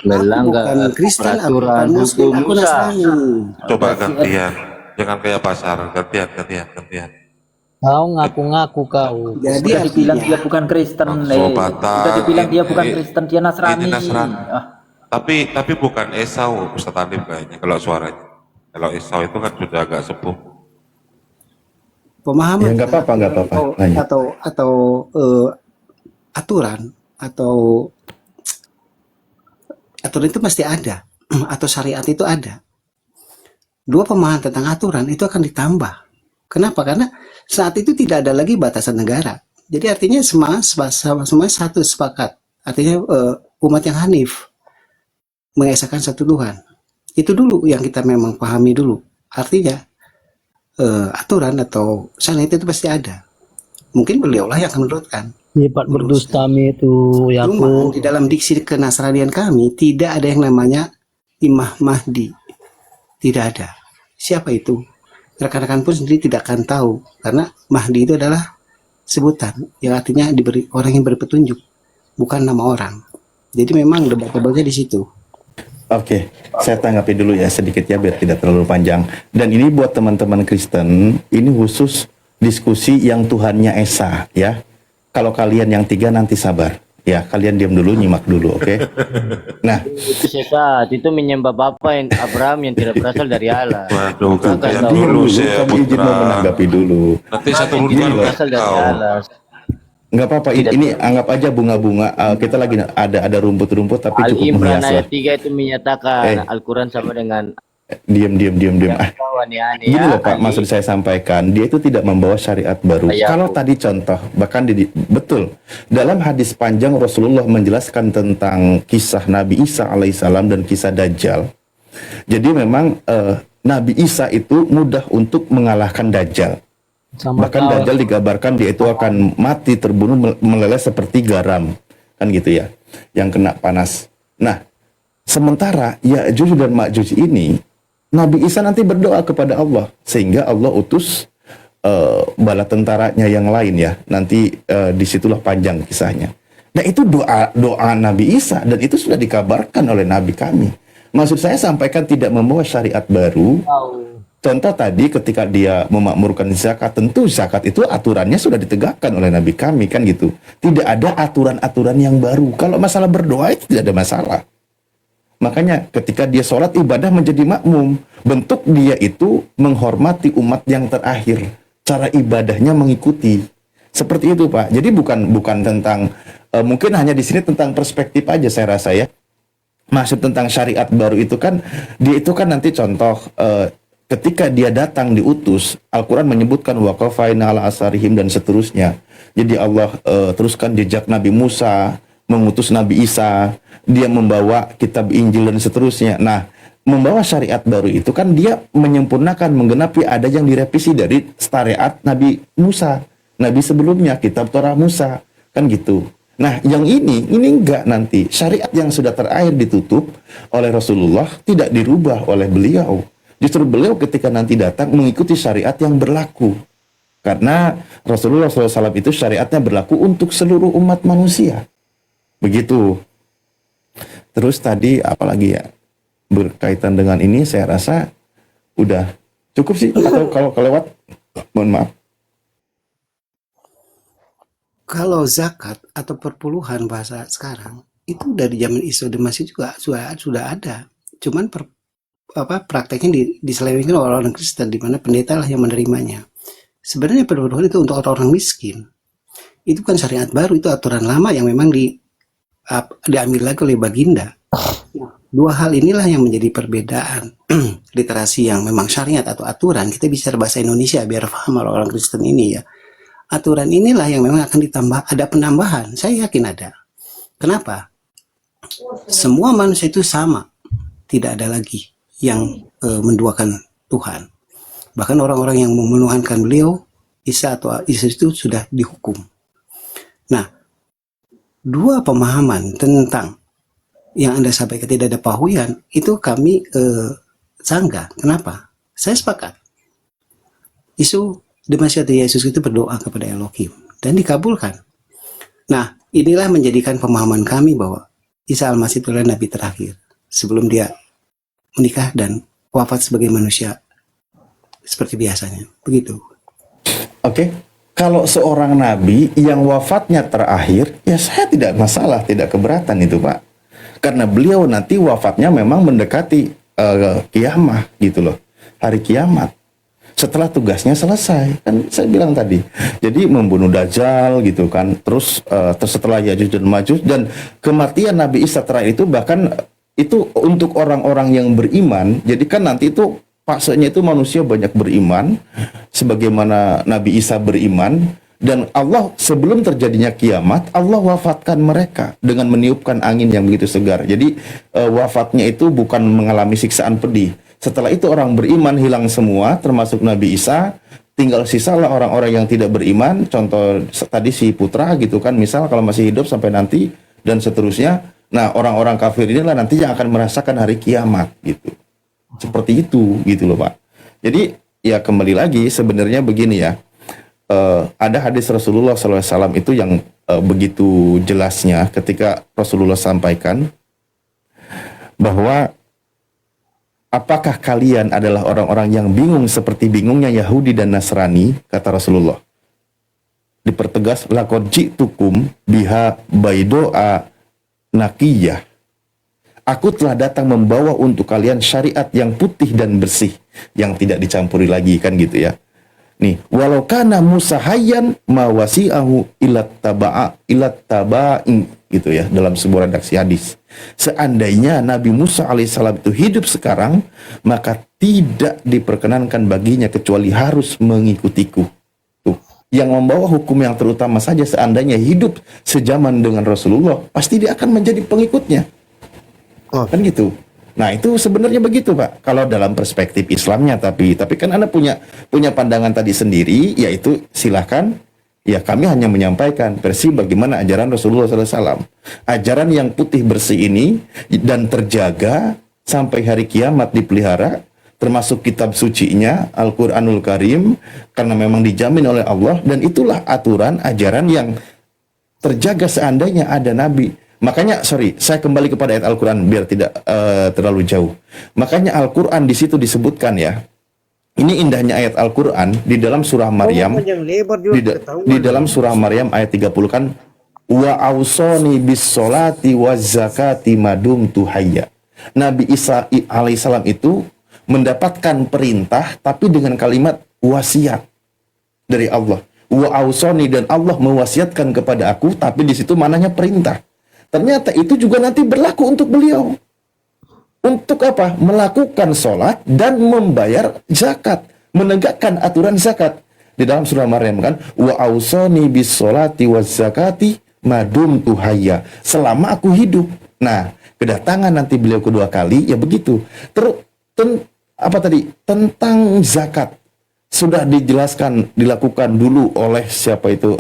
Melanggar bukan Kristen, aku peraturan bukan Muslim, hukum aku Musa. Nasrani. Coba gantian, jangan kayak pasar, gantian. Kau ngaku-ngaku kau. Jadi Udah dibilang artinya, dia bukan Kristen, Sobatan, Udah dibilang dia bukan ini- Kristen, dia Nasrani. ini Nasrani. Ah, Tapi bukan Esau, Ustaz Alif kayaknya kalau suaranya. Kalau Esau itu kan sudah agak sepuh. pemahaman Ya nggak apa-apa, nggak apa-apa. Lanjut. atau aturan aturan itu pasti ada atau syariat itu ada. Dua pemahaman tentang aturan itu akan ditambah. Kenapa? Karena saat itu tidak ada lagi batasan negara. Jadi artinya semua satu sepakat. Artinya umat yang hanif mengesahkan satu Tuhan. Itu dulu yang kita memang pahami dulu. Artinya aturan atau syariat itu pasti ada. mungkin beliaulah yang akan menurutkan. Sifat berdustami itu Cuma Yakub. di dalam diksi kenasranian kami tidak ada yang namanya Imam Mahdi. Tidak ada. Siapa itu? Rekan-rekan pun sendiri tidak akan tahu karena Mahdi itu adalah sebutan yang artinya diberi orang yang berpetunjuk, bukan nama orang. Jadi memang debat-debatnya di situ. Oke, saya tanggapi dulu ya sedikit ya biar tidak terlalu panjang. Dan ini buat teman-teman Kristen, ini khusus diskusi yang Tuhannya Esa ya. Kalau kalian yang 3 nanti sabar. Ya, kalian diam dulu, nyimak dulu, oke? Nah, Itu sesat, itu menyembah Bapa yang Abraham yang tidak berasal dari Allah. Waduh, Bukan gantian tahu. dulu saya kami izin mau putra. menanggapi dulu. Nanti saya Yang turunkan tidak ke berasal dari kau. Allah. Nggak apa-apa, ini anggap aja bunga-bunga. Kita lagi ada rumput-rumput tapi cukup Al-Imran menghias lah. ayat 3 itu menyatakan Al-Quran sama dengan Diam. kau aneh-aneh Gini ya. loh Pak, maksud saya sampaikan, dia itu tidak membawa syariat baru. Ayat. Kalau tadi contoh, bahkan betul, dalam hadis panjang Rasulullah menjelaskan tentang kisah Nabi Isa alaihissalam dan kisah Dajjal. Jadi memang Nabi Isa itu mudah untuk mengalahkan Dajjal. Sama Bahkan Dajjal digambarkan dia itu akan mati, terbunuh, meleleh seperti garam. Kan gitu ya, yang kena panas. Nah, sementara Ya'juj dan Ma'juj ini, Nabi Isa nanti berdoa kepada Allah sehingga Allah utus bala tentaranya yang lain ya. Nanti disitulah panjang kisahnya. Nah itu doa Nabi Isa dan itu sudah dikabarkan oleh Nabi kami. Maksud saya sampaikan tidak membawa syariat baru. Contoh tadi ketika dia memakmurkan zakat, tentu zakat itu aturannya sudah ditegakkan oleh Nabi kami kan gitu. Tidak ada aturan-aturan yang baru. Kalau masalah berdoa itu tidak ada masalah. Makanya ketika dia sholat ibadah menjadi makmum, bentuk dia itu menghormati umat yang terakhir. Cara ibadahnya mengikuti. Seperti itu Pak. Jadi bukan tentang mungkin hanya di sini tentang perspektif aja saya rasa ya. Maksud tentang syariat baru itu kan dia itu kan nanti contoh ketika dia datang diutus, Al-Quran menyebutkan waqafaina ala asarihim dan seterusnya. Jadi Allah teruskan jejak Nabi Musa, mengutus Nabi Isa, dia membawa kitab Injil dan seterusnya. Nah, membawa syariat baru itu kan dia menyempurnakan, menggenapi ada yang direvisi dari syariat Nabi Musa, Nabi sebelumnya, kitab Torah Musa, kan gitu. Nah, yang ini enggak nanti. Syariat yang sudah terakhir ditutup oleh Rasulullah tidak dirubah oleh beliau. Justru beliau ketika nanti datang mengikuti syariat yang berlaku. Karena Rasulullah SAW itu syariatnya berlaku untuk seluruh umat manusia. Begitu. Terus tadi apalagi ya berkaitan dengan ini saya rasa udah cukup sih atau kalau kelewat mohon maaf. Kalau zakat atau perpuluhan bahasa sekarang itu dari zaman Isa dan Masih juga sudah ada. Cuman prakteknya diselewengkan oleh orang Kristen di mana pendeta lah yang menerimanya. Sebenarnya perpuluhan itu untuk orang-orang miskin. Itu kan syariat baru, itu aturan lama yang memang diambil lagi oleh Baginda. Dua hal inilah yang menjadi perbedaan literasi yang memang syariat atau aturan. Kita bicara bahasa Indonesia biar paham oleh orang Kristen ini ya. Aturan inilah yang memang akan ditambah, ada penambahan. Saya yakin ada. Kenapa? Semua manusia itu sama. Tidak ada lagi yang menduakan Tuhan. Bahkan orang-orang yang memenuhankan beliau, Isa atau Yesus itu sudah dihukum. Nah, dua pemahaman tentang yang Anda sampaikan tidak ada pahuyan, itu kami sanggah. Kenapa? Saya sepakat. Isu Masihat Yesus itu berdoa kepada Elohim dan dikabulkan. Nah, inilah menjadikan pemahaman kami bahwa Isa Al-Masih itu adalah Nabi terakhir sebelum dia menikah dan wafat sebagai manusia seperti biasanya. Begitu. Oke. Kalau seorang nabi yang wafatnya terakhir, ya saya tidak masalah, tidak keberatan itu Pak. Karena beliau nanti wafatnya memang mendekati kiamah gitu loh. Hari kiamat. Setelah tugasnya selesai, kan saya bilang tadi. Jadi membunuh Dajjal gitu kan. Terus setelah Ya'juj dan Ma'juj dan kematian Nabi Isa terakhir itu bahkan itu untuk orang-orang yang beriman. Jadi kan nanti itu fasenya itu manusia banyak beriman sebagaimana Nabi Isa beriman dan Allah sebelum terjadinya kiamat Allah wafatkan mereka dengan meniupkan angin yang begitu segar. Jadi wafatnya itu bukan mengalami siksaan pedih. Setelah itu orang beriman hilang semua termasuk Nabi Isa, tinggal sisalah orang-orang yang tidak beriman, contoh tadi si Putra gitu kan, misal kalau masih hidup sampai nanti dan seterusnya. Nah, orang-orang kafir inilah nanti yang akan merasakan hari kiamat gitu. Seperti itu gitu loh, Pak. Jadi ya kembali lagi sebenarnya begini ya. Ada hadis Rasulullah SAW itu yang begitu jelasnya ketika Rasulullah sampaikan bahwa apakah kalian adalah orang-orang yang bingung seperti bingungnya Yahudi dan Nasrani, kata Rasulullah. Dipertegas, laqad ji'tukum biha baido'a naqiyah. Aku telah datang membawa untuk kalian syariat yang putih dan bersih, yang tidak dicampuri lagi, kan gitu ya. Nih, walau kana Musa hayyan ma wasi'ahu ilat taba'in gitu ya, dalam sebuah redaksi hadis. Seandainya Nabi Musa alaihissalam itu hidup sekarang, maka tidak diperkenankan baginya kecuali harus mengikutiku. Tuh, yang membawa hukum yang terutama saja seandainya hidup sejaman dengan Rasulullah, pasti dia akan menjadi pengikutnya. Kan gitu. Nah, itu sebenarnya begitu, Pak. Kalau dalam perspektif Islamnya, tapi kan Anda punya pandangan tadi sendiri, yaitu silahkan. Ya, kami hanya menyampaikan versi bagaimana ajaran Rasulullah SAW. Ajaran yang putih bersih ini dan terjaga sampai hari kiamat dipelihara, termasuk kitab sucinya, Al-Quranul Karim, karena memang dijamin oleh Allah, dan itulah aturan ajaran yang terjaga seandainya ada Nabi. Makanya, saya kembali kepada ayat Al-Quran biar tidak terlalu jauh. Makanya Al-Quran di situ disebutkan ya, ini indahnya ayat Al-Quran di dalam surah Maryam, di dalam surah Maryam ayat 30 kan, wa ausoni bis solati waz zakati madum tuhayya. Nabi Isa alaihissalam itu mendapatkan perintah tapi dengan kalimat wasiat dari Allah. Wa ausoni, dan Allah mewasiatkan kepada aku, tapi di situ mananya perintah. Ternyata itu juga nanti berlaku untuk beliau. Untuk apa? Melakukan sholat dan membayar zakat, menegakkan aturan zakat. Di dalam surah Maryam kan, wa ausoni bis sholati waz zakati madum tuhayya, selama aku hidup. Nah, kedatangan nanti beliau kedua kali ya begitu. Tentang zakat sudah dijelaskan, dilakukan dulu oleh siapa itu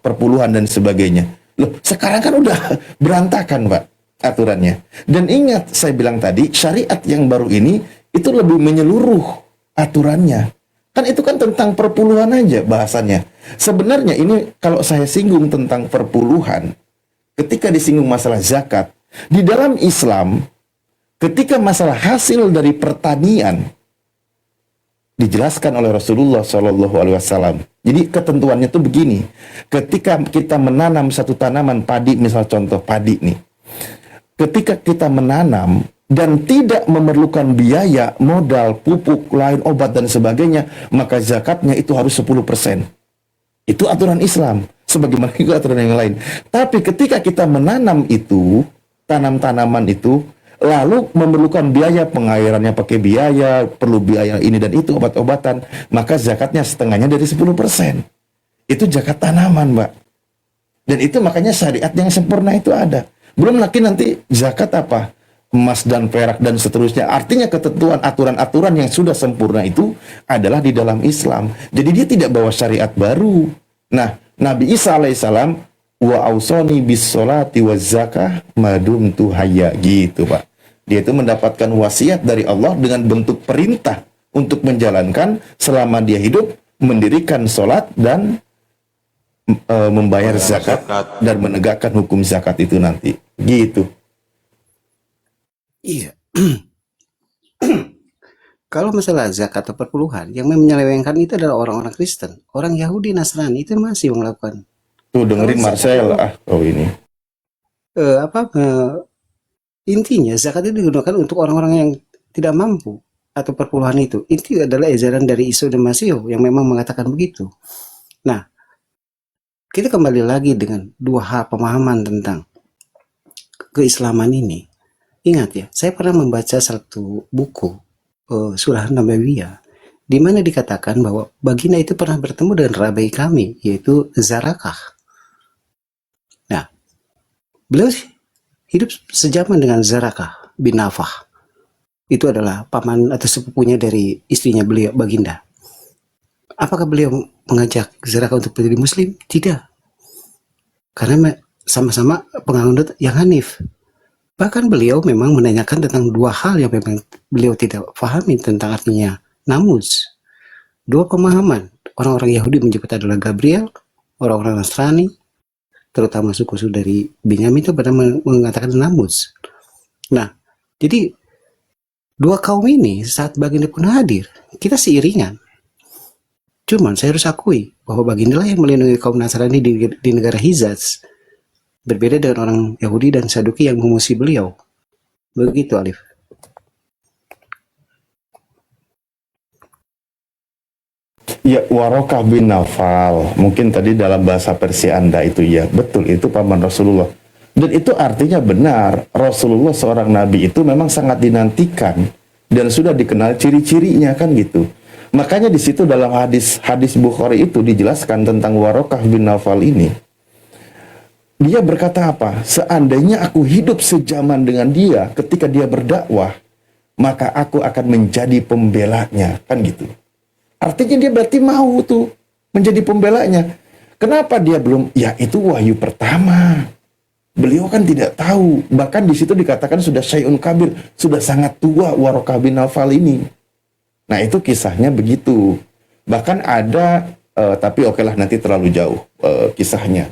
perpuluhan dan sebagainya. Loh, sekarang kan udah berantakan, Pak, aturannya. Dan ingat, saya bilang tadi, syariat yang baru ini itu lebih menyeluruh aturannya. Kan itu kan tentang perpuluhan aja bahasannya. Sebenarnya ini kalau saya singgung tentang perpuluhan, ketika disinggung masalah zakat, di dalam Islam, ketika masalah hasil dari pertanian, dijelaskan oleh Rasulullah SAW. Jadi ketentuannya tuh begini, ketika kita menanam satu tanaman padi, misal contoh padi nih, ketika kita menanam dan tidak memerlukan biaya, modal, pupuk, lain obat dan sebagainya, maka zakatnya itu harus 10%. Itu aturan Islam, sebagaimana juga aturan yang lain. Tapi ketika kita menanam itu, tanam-tanaman itu, lalu memerlukan biaya, pengairannya pakai biaya, perlu biaya ini dan itu, obat-obatan, maka zakatnya setengahnya dari 10%. Itu zakat tanaman, Mbak. Dan itu makanya syariat yang sempurna itu ada. Belum lagi nanti zakat apa? Emas dan perak dan seterusnya. Artinya ketentuan aturan-aturan yang sudah sempurna itu adalah di dalam Islam. Jadi dia tidak bawa syariat baru. Nah, Nabi Isa alaihissalam, wa ausoni bis sholati waz zakah madum tuhayya, gitu, Pak. Dia itu mendapatkan wasiat dari Allah dengan bentuk perintah untuk menjalankan selama dia hidup, mendirikan sholat dan membayar zakat dan menegakkan hukum zakat itu nanti. Gitu. Iya. Kalau masalah zakat atau perpuluhan, yang menyelewengkan itu adalah orang-orang Kristen. Orang Yahudi, Nasrani itu masih melakukan. Tuh dengerin Marcel, ini. Intinya zakat itu digunakan untuk orang-orang yang tidak mampu atau perpuluhan itu. Itu adalah ajaran dari Isa dan Masih yang memang mengatakan begitu. Nah, kita kembali lagi dengan dua hal pemahaman tentang keislaman ini. Ingat ya, saya pernah membaca satu buku surah Nabawiyah, di mana dikatakan bahwa baginda itu pernah bertemu dengan rabai kami, yaitu Zarakah. Nah, beliau hidup sejaman dengan Zarakah bin Nafah. Itu adalah paman atau sepupunya dari istrinya beliau, baginda. Apakah beliau mengajak Zaraka untuk menjadi Muslim? Tidak. Karena sama-sama penganut yang Hanif. Bahkan beliau memang menanyakan tentang dua hal yang memang beliau tidak pahami tentang artinya namus. Dua pemahaman. Orang-orang Yahudi menyebut adalah Gabriel, orang-orang Nasrani, terutama suku dari Binyamin itu pada mengatakan namus. Nah, jadi dua kaum ini saat baginda pun hadir, kita seiringan. Cuman saya harus akui bahwa baginda lah yang melindungi kaum Nasrani di negara Hijaz. Berbeda dengan orang Yahudi dan Saduki yang memusuhi beliau. Begitu, Alif. Ya, Warokah bin Nawfal. Mungkin tadi dalam bahasa Persia Anda itu ya. Betul, itu paman Rasulullah. Dan itu artinya benar. Rasulullah seorang nabi itu memang sangat dinantikan. Dan sudah dikenal ciri-cirinya kan gitu. Makanya di situ dalam hadis Bukhari itu dijelaskan tentang Warokah bin Nawfal ini. Dia berkata apa? Seandainya aku hidup sejaman dengan dia ketika dia berdakwah, maka aku akan menjadi pembelanya. Kan gitu. Artinya dia berarti mau tuh menjadi pembelanya. Kenapa dia belum? Ya itu wahyu pertama. Beliau kan tidak tahu. Bahkan di situ dikatakan sudah syai'un kabir. Sudah sangat tua Warokah bin Nawfal ini. Nah itu kisahnya begitu. Bahkan ada, tapi okelah nanti terlalu jauh kisahnya.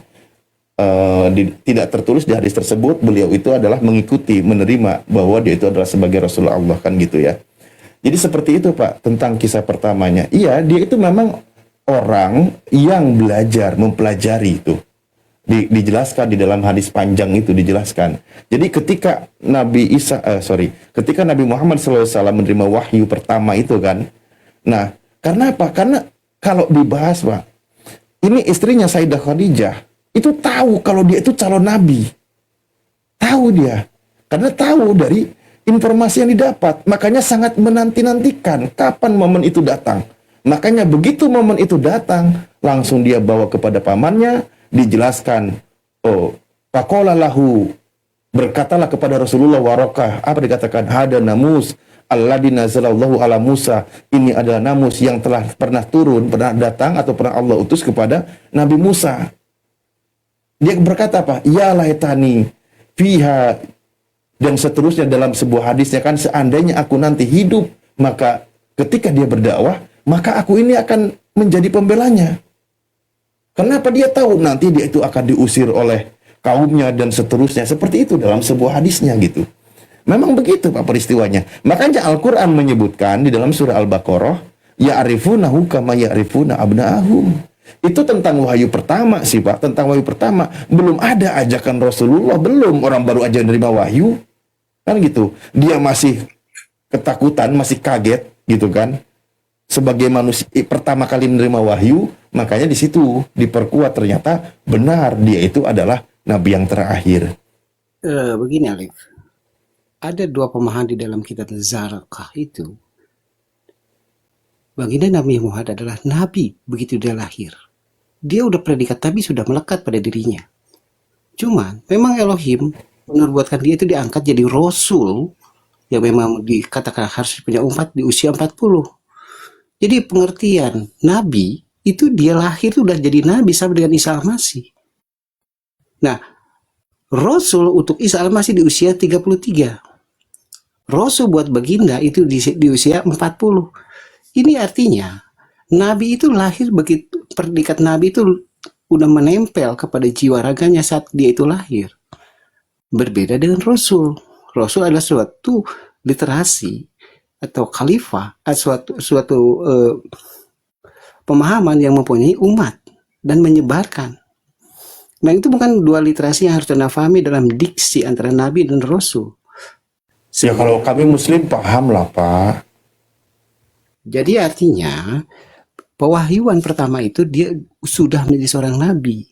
Tidak tertulis di hadis tersebut beliau itu adalah mengikuti, menerima bahwa dia itu adalah sebagai Rasulullah Allah kan gitu ya. Jadi seperti itu Pak tentang kisah pertamanya. Iya, dia itu memang orang yang belajar, mempelajari itu. Dijelaskan di dalam hadis panjang itu dijelaskan. Jadi ketika ketika Nabi Muhammad SAW menerima wahyu pertama itu kan. Nah, karena apa? Karena kalau dibahas Pak, ini istrinya Sayyidah Khadijah itu tahu kalau dia itu calon nabi. Tahu dia. Karena tahu dari informasi yang didapat. Makanya sangat menanti-nantikan kapan momen itu datang. Makanya begitu momen itu datang, langsung dia bawa kepada pamannya, dijelaskan. Oh, faqala lahu, berkatalah kepada Rasulullah Warokah. Apa dikatakan? Hada namus alladzi nazalallahu ala Musa. Ini adalah namus yang telah pernah turun, pernah datang atau pernah Allah utus kepada Nabi Musa. Dia berkata apa? Ya laitani fiha, dan seterusnya dalam sebuah hadisnya kan, seandainya aku nanti hidup, maka ketika dia berdakwah, maka aku ini akan menjadi pembelanya. Kenapa dia tahu nanti dia itu akan diusir oleh kaumnya dan seterusnya. Seperti itu dalam sebuah hadisnya gitu. Memang begitu Pak peristiwanya. Makanya Al-Quran menyebutkan di dalam surah Al-Baqarah, ya'rifunahu kama ya'rifuna abna'ahum. Itu tentang wahyu pertama sih Pak, tentang wahyu pertama. Belum ada ajakan Rasulullah, belum, orang baru aja menerima wahyu. Kan gitu. Dia masih ketakutan, masih kaget gitu kan. Sebagai manusia pertama kali menerima wahyu, makanya di situ diperkuat ternyata benar dia itu adalah nabi yang terakhir. Begini Alif. Ada dua pemahaman di dalam kitab Zarakah itu. Baginda Nabi Muhammad adalah nabi begitu dia lahir. Dia udah predikat nabi sudah melekat pada dirinya. Cuman memang Elohim menubuatkan dia itu diangkat jadi rasul yang memang dikatakan harus punya umat di usia 40. Jadi pengertian nabi itu dia lahir sudah jadi nabi sama dengan Isa Al-Masih. Nah, rasul untuk Isa Al-Masih di usia 33. Rasul buat baginda itu di usia 40. Ini artinya nabi itu lahir begitu, predikat nabi itu udah menempel kepada jiwa raganya saat dia itu lahir. Berbeda dengan rasul. Rasul adalah suatu literasi atau khalifah, suatu pemahaman yang mempunyai umat dan menyebarkan. Nah itu bukan dua literasi yang harus Anda pahami dalam diksi antara nabi dan rasul. Ya kalau kami muslim paham lah Pak. Jadi artinya pewahyuan pertama itu dia sudah menjadi seorang nabi,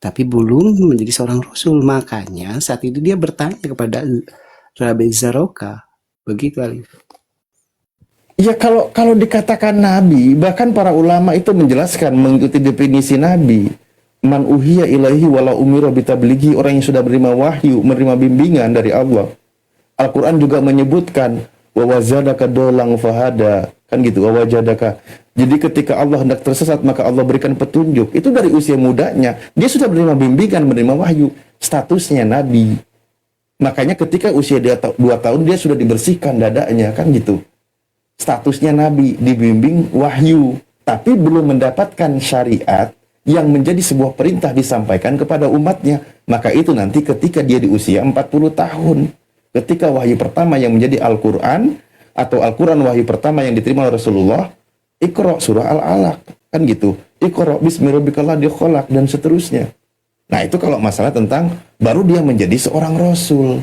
tapi belum menjadi seorang rasul. Makanya saat itu dia bertanya kepada Rabi Zaroka. Begitu Alif. Ya kalau dikatakan nabi, bahkan para ulama itu menjelaskan mengikuti definisi nabi. Man uhiya ilaihi wala umira bitablighi, orang yang sudah menerima wahyu, menerima bimbingan dari Allah. Al-Quran juga menyebutkan wa wazadaka dolang fahada, Kan gitu, wajadaka. Jadi ketika Allah hendak tersesat, maka Allah berikan petunjuk. Itu dari usia mudanya. Dia sudah menerima bimbingan, menerima wahyu. Statusnya nabi. Makanya ketika usia dia 2 tahun, dia sudah dibersihkan dadanya, kan gitu. Statusnya nabi, dibimbing wahyu. Tapi belum mendapatkan syariat yang menjadi sebuah perintah disampaikan kepada umatnya. Maka itu nanti ketika dia di usia 40 tahun. Ketika wahyu pertama yang menjadi Al-Quran, atau Al-Quran wahyu pertama yang diterima oleh Rasulullah, Iqra surah Al-Alaq, kan gitu. Iqra bismi rabbikal ladzi khalaq, dan seterusnya. Nah, itu kalau masalah tentang baru dia menjadi seorang rasul.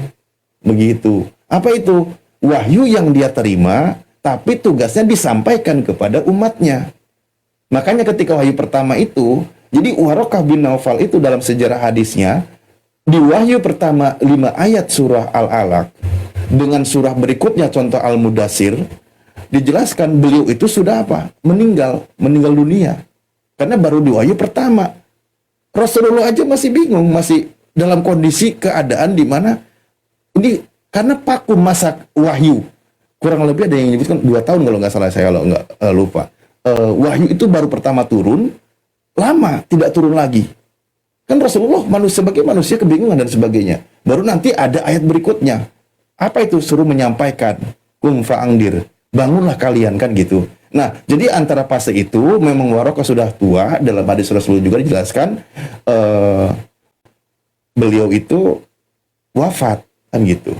Begitu. Apa itu? Wahyu yang dia terima, tapi tugasnya disampaikan kepada umatnya. Makanya ketika wahyu pertama itu, jadi Waraqah bin Naufal itu dalam sejarah hadisnya, di wahyu pertama 5 ayat surah Al-Alaq, dengan surah berikutnya contoh Al-Mudassir, dijelaskan beliau itu sudah apa? Meninggal dunia. Karena baru di wahyu pertama. Rasulullah aja masih bingung, masih dalam kondisi keadaan di mana ini karena vakum masa wahyu. Kurang lebih ada yang menyebutkan 2 tahun kalau nggak salah, saya kalau nggak lupa. Wahyu itu baru pertama turun, lama tidak turun lagi. Kan Rasulullah sebagai manusia kebingungan dan sebagainya. Baru nanti ada ayat berikutnya. Apa itu? Suruh menyampaikan. Kum fa'angdir. Bangunlah kalian, kan gitu. Nah, jadi antara fase itu memang Waraqah sudah tua. Dalam hadis Rasulullah juga dijelaskan beliau itu wafat, kan gitu.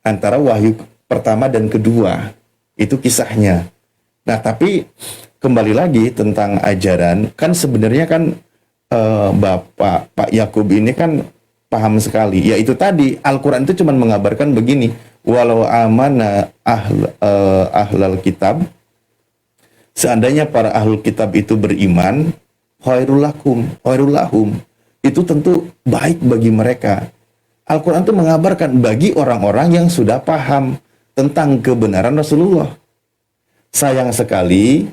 Antara wahyu pertama dan kedua. Itu kisahnya. Nah, tapi kembali lagi tentang ajaran. Kan sebenarnya kan Pak Yakub ini kan paham sekali. Ya itu tadi, Al-Quran itu cuma mengabarkan begini. Walau amana ahlal kitab, seandainya para ahlul kitab itu beriman, khairul lahum, itu tentu baik bagi mereka. Al-Quran itu mengabarkan bagi orang-orang yang sudah paham tentang kebenaran Rasulullah. Sayang sekali,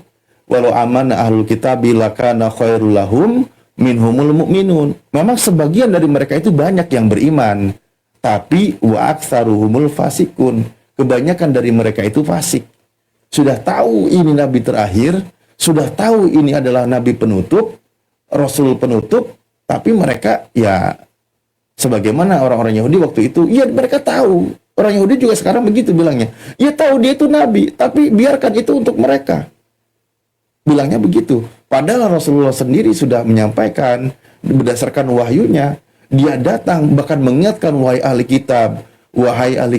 walau amana ahlul kitab lakana khairul lahum minhumul mu'minun. Memang sebagian dari mereka itu banyak yang beriman, tapi wa aktsaruhumul fasikun. Kebanyakan dari mereka itu fasik. Sudah tahu ini nabi terakhir, sudah tahu ini adalah nabi penutup, rasul penutup, tapi mereka ya sebagaimana orang-orang Yahudi waktu itu, ya mereka tahu. Orang Yahudi juga sekarang begitu bilangnya. Ya tahu dia itu nabi, tapi biarkan itu untuk mereka. Bilangnya begitu. Padahal Rasulullah sendiri sudah menyampaikan berdasarkan wahyunya. Dia datang bahkan mengingatkan wahai ahli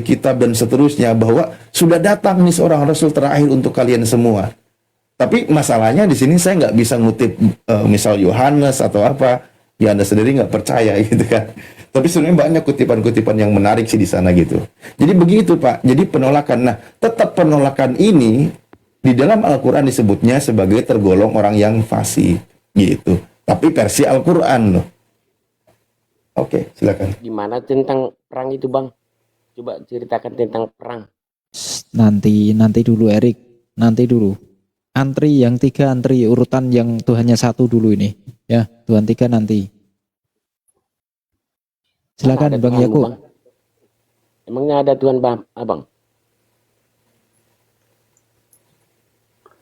kitab dan seterusnya bahwa sudah datang nih seorang Rasul terakhir untuk kalian semua. Tapi masalahnya di sini saya nggak bisa ngutip misal Yohanes atau apa. Ya Anda sendiri nggak percaya gitu kan. Tapi sebenarnya banyak kutipan-kutipan yang menarik sih di sana gitu. Jadi begitu Pak. Jadi penolakan. Nah tetap penolakan ini di dalam Al-Quran disebutnya sebagai tergolong orang yang fasik gitu. Tapi versi Al-Quran loh. Oke, silakan. Gimana tentang perang itu, Bang? Coba ceritakan tentang perang. Nanti dulu Erik, nanti dulu. Antri yang 3, antri urutan yang Tuhannya 1 dulu ini. Ya, Tuhan 3 nanti. Silakan Bang Yakub. Emangnya ada Tuhan Abang?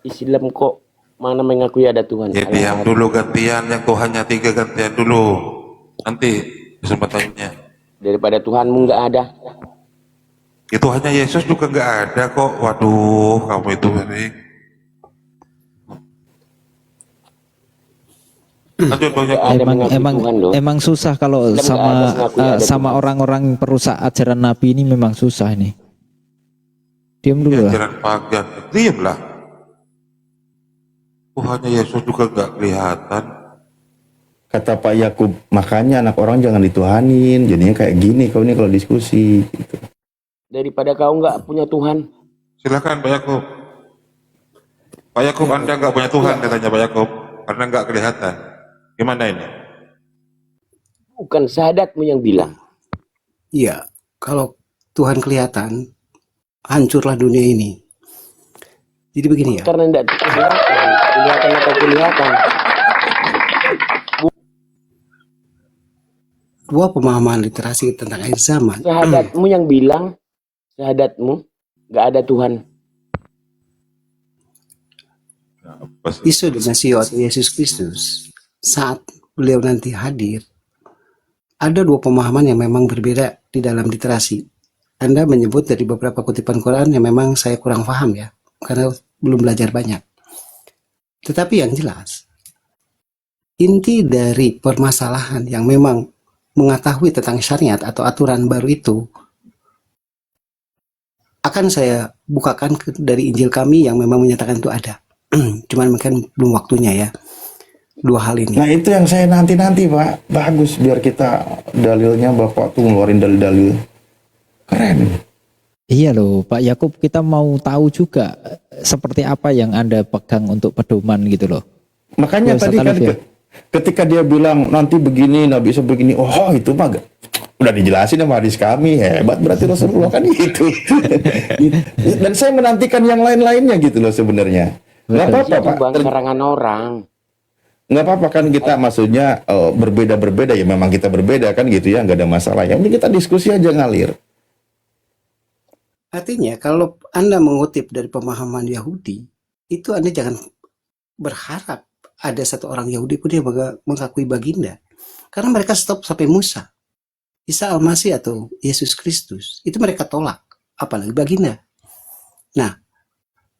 Islam kok mana mengakui ada Tuhan? Ya diam dulu, gantian yang Tuhannya 3, gantian dulu. Nanti kesempatannya. Daripada Tuhanmu nggak ada. Ya Tuhannya Yesus juga nggak ada kok. Waduh, kamu itu Erik. Emang susah kalau sama orang-orang perusak ajaran Nabi ini, memang susah ini. Diam dulu lah. Ajaran pagan, diam lah. Tuhannya Yesus juga nggak kelihatan. Kata Pak Yakub, makanya anak orang jangan dituhanin. Jadinya kayak gini kau ini kalau diskusi. Gitu. Daripada kau nggak punya Tuhan. Silakan Pak Yakub. Pak Yakub, Anda nggak punya Tuhan katanya Pak Yakub, karena nggak kelihatan. Gimana ini? Bukan syahadatmu yang bilang. Iya, kalau Tuhan kelihatan, hancurlah dunia ini. Jadi begini ya. Karena tidak kelihatan atau kelihatan. Dua pemahaman literasi tentang akhir zaman. Syahadatmu yang bilang, syahadatmu nggak ada Tuhan. Apa sih? Yesus dan Mesias atau Yesus Kristus, saat beliau nanti hadir, ada dua pemahaman yang memang berbeda di dalam literasi. Anda menyebut dari beberapa kutipan Quran yang memang saya kurang paham ya, karena belum belajar banyak. Tetapi yang jelas, inti dari permasalahan yang memang mengetahui tentang syariat atau aturan baru itu akan saya bukakan dari Injil kami yang memang menyatakan itu ada. Cuman mungkin belum waktunya ya. Dua hal ini. Nah itu yang saya nanti-nanti Pak. Bagus biar kita dalilnya Bapak tuh ngeluarin dalil-dalil. Keren. Iya loh Pak Yakub, kita mau tahu juga seperti apa yang Anda pegang untuk pedoman gitu loh. Makanya Ya, tadi kan Alif ya. ketika dia bilang nanti begini, Nabi bisa begini. Oh itu mah udah dijelasin sama hadis kami. Hebat berarti Rasulullah kan gitu. Dan saya menantikan yang lain-lainnya gitu loh sebenarnya. Nggak apa-apa Pak. Serangan orang. Nggak apa-apa kan kita maksudnya berbeda-berbeda ya memang kita berbeda kan gitu ya, nggak ada masalah. Yang penting kita diskusi aja ngalir. Artinya kalau Anda mengutip dari pemahaman Yahudi, itu Anda jangan berharap ada satu orang Yahudi pun yang mengakui baginda. Karena mereka stop sampai Musa. Isa Al-Masih atau Yesus Kristus. Itu mereka tolak. Apalagi baginda. Nah,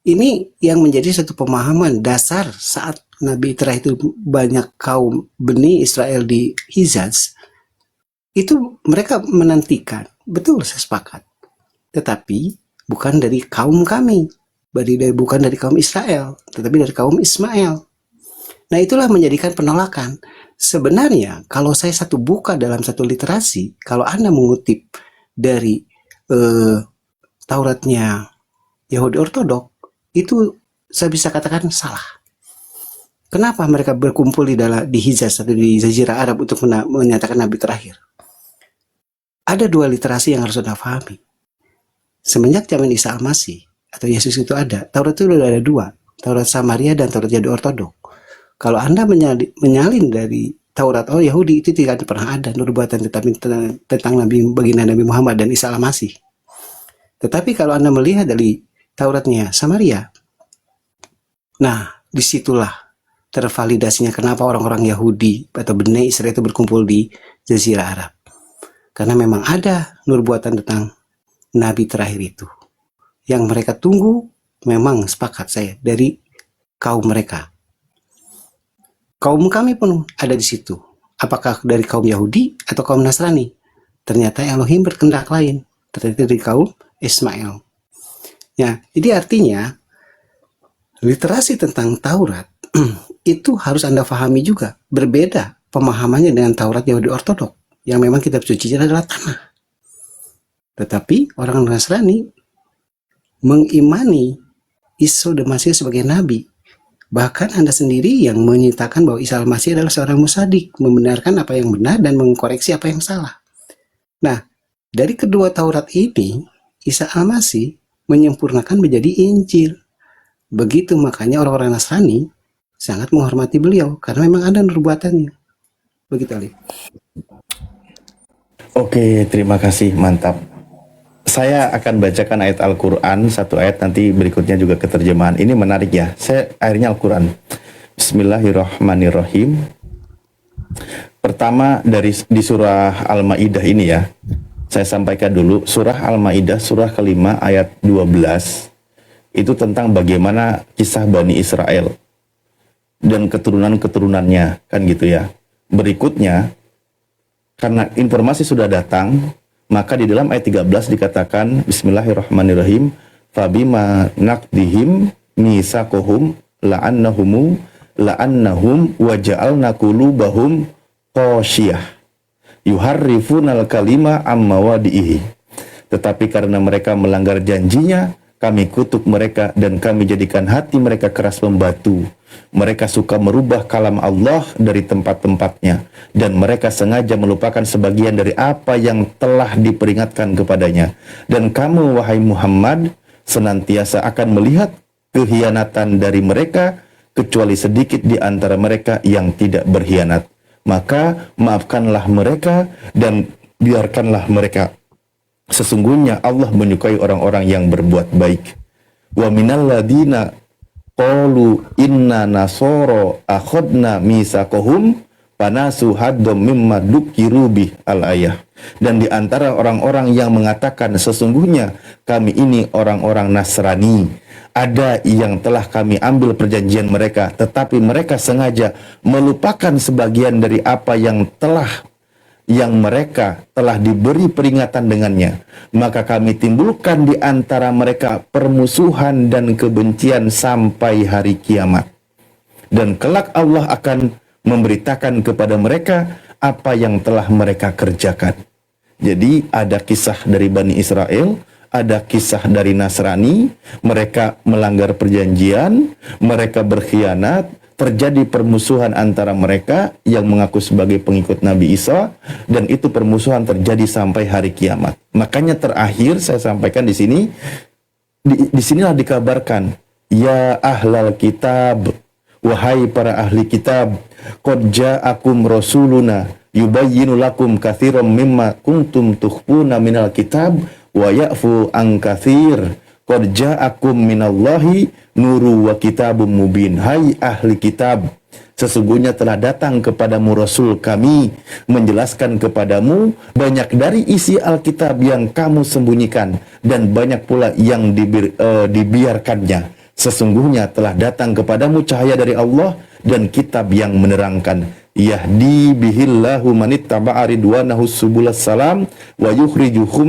ini yang menjadi satu pemahaman dasar saat Nabi terakhir itu banyak kaum Bani Israel di Hijaz. Itu mereka menantikan. Betul, saya sepakat. Tetapi bukan dari kaum kami, bukan dari kaum Israel, tetapi dari kaum Ismail. Nah itulah menjadikan penolakan. Sebenarnya kalau saya satu buka dalam satu literasi, kalau Anda mengutip dari Tauratnya Yahudi Ortodok, itu saya bisa katakan salah. Kenapa mereka berkumpul di Hijaz atau di Jazirah Arab untuk menyatakan Nabi terakhir? Ada dua literasi yang harus Anda pahami. Semenjak zaman Isa Al-Masih atau Yesus itu ada, Taurat itu sudah ada dua, Taurat Samaria dan Taurat Yahudi Ortodok. Kalau Anda menyalin dari Taurat Yahudi itu tidak pernah ada nubuatan tentang Nabi baginda Nabi Muhammad dan Isa Al-Masih. Tetapi kalau Anda melihat dari Tauratnya Samaria, nah disitulah tervalidasinya kenapa orang-orang Yahudi atau Bani Israel itu berkumpul di Jazirah Arab. Karena memang ada nubuatan tentang Nabi terakhir itu. Yang mereka tunggu memang sepakat saya dari kaum mereka. Kaum kami pun ada di situ. Apakah dari kaum Yahudi atau kaum Nasrani? Ternyata Elohim berkehendak lain. Ternyata dari kaum Ismail. Ya, jadi artinya literasi tentang Taurat itu harus Anda pahami juga. Berbeda pemahamannya dengan Taurat Yahudi Ortodok. Yang memang kitab sucinya adalah tanah. Tetapi orang Nasrani mengimani Isa Al-Masih sebagai nabi. Bahkan Anda sendiri yang menyatakan bahwa Isa Al-Masih adalah seorang musadik, membenarkan apa yang benar dan mengkoreksi apa yang salah. Nah, dari kedua Taurat ini, Isa Al-Masih menyempurnakan menjadi Injil. Begitu makanya orang-orang Nasrani sangat menghormati beliau karena memang ada nubuatannya. Begitu Ali. Oke, terima kasih, mantap. Saya akan bacakan ayat Al-Quran, satu ayat nanti berikutnya juga keterjemahan. Ini menarik ya, saya akhirnya Al-Quran. Bismillahirrahmanirrahim. Pertama di surah Al-Ma'idah ini ya, saya sampaikan dulu, surah Al-Ma'idah, surah kelima ayat 12, itu tentang bagaimana kisah Bani Israel dan keturunan-keturunannya, kan gitu ya. Berikutnya, karena informasi sudah datang, maka di dalam ayat 13 dikatakan Bismillahirrahmanirrahim, fabima naqdihim misaqahum la'annahum wa ja'alna qulubahum qasyiyah yuharrifunal kalima amma wadihi. Tetapi karena mereka melanggar janjinya, kami kutuk mereka dan kami jadikan hati mereka keras membatu. Mereka suka merubah kalam Allah dari tempat-tempatnya, dan mereka sengaja melupakan sebagian dari apa yang telah diperingatkan kepadanya. Dan kamu, wahai Muhammad, senantiasa akan melihat kehianatan dari mereka, kecuali sedikit di antara mereka yang tidak berkhianat. Maka maafkanlah mereka dan biarkanlah mereka. Sesungguhnya Allah menyukai orang-orang yang berbuat baik. Wa minal ladina qalu inna nasoro akhadna misaqahum panasu haddam mimma dukiru bih al-ayah. Dan di antara orang-orang yang mengatakan sesungguhnya kami ini orang-orang Nasrani, ada yang telah kami ambil perjanjian mereka, tetapi mereka sengaja melupakan sebagian dari apa yang mereka telah diberi peringatan dengannya. Maka kami timbulkan di antara mereka permusuhan dan kebencian sampai hari kiamat. Dan kelak Allah akan memberitakan kepada mereka apa yang telah mereka kerjakan. Jadi ada kisah dari Bani Israel, ada kisah dari Nasrani, mereka melanggar perjanjian, mereka berkhianat, terjadi permusuhan antara mereka yang mengaku sebagai pengikut Nabi Isa, dan itu permusuhan terjadi sampai hari kiamat. Makanya terakhir saya sampaikan di sini, di sinilah dikabarkan, ya ahlal kitab, wahai para ahli kitab, qad ja'akum rasuluna yubayyinu lakum katsiran mimma kuntum tukhfuna minal kitab wa ya'fu an katsir. Qad ja'akum minallahi nuru wa kitabum mubin. Hai ahli kitab, sesungguhnya telah datang kepadamu Rasul kami menjelaskan kepadamu banyak dari isi Alkitab yang kamu sembunyikan dan banyak pula yang dibiarkannya. Sesungguhnya telah datang kepadamu cahaya dari Allah dan kitab yang menerangkan. Yahdi bihillahu manittaba'a ridwanahu subulas salam wa yukhrijuhum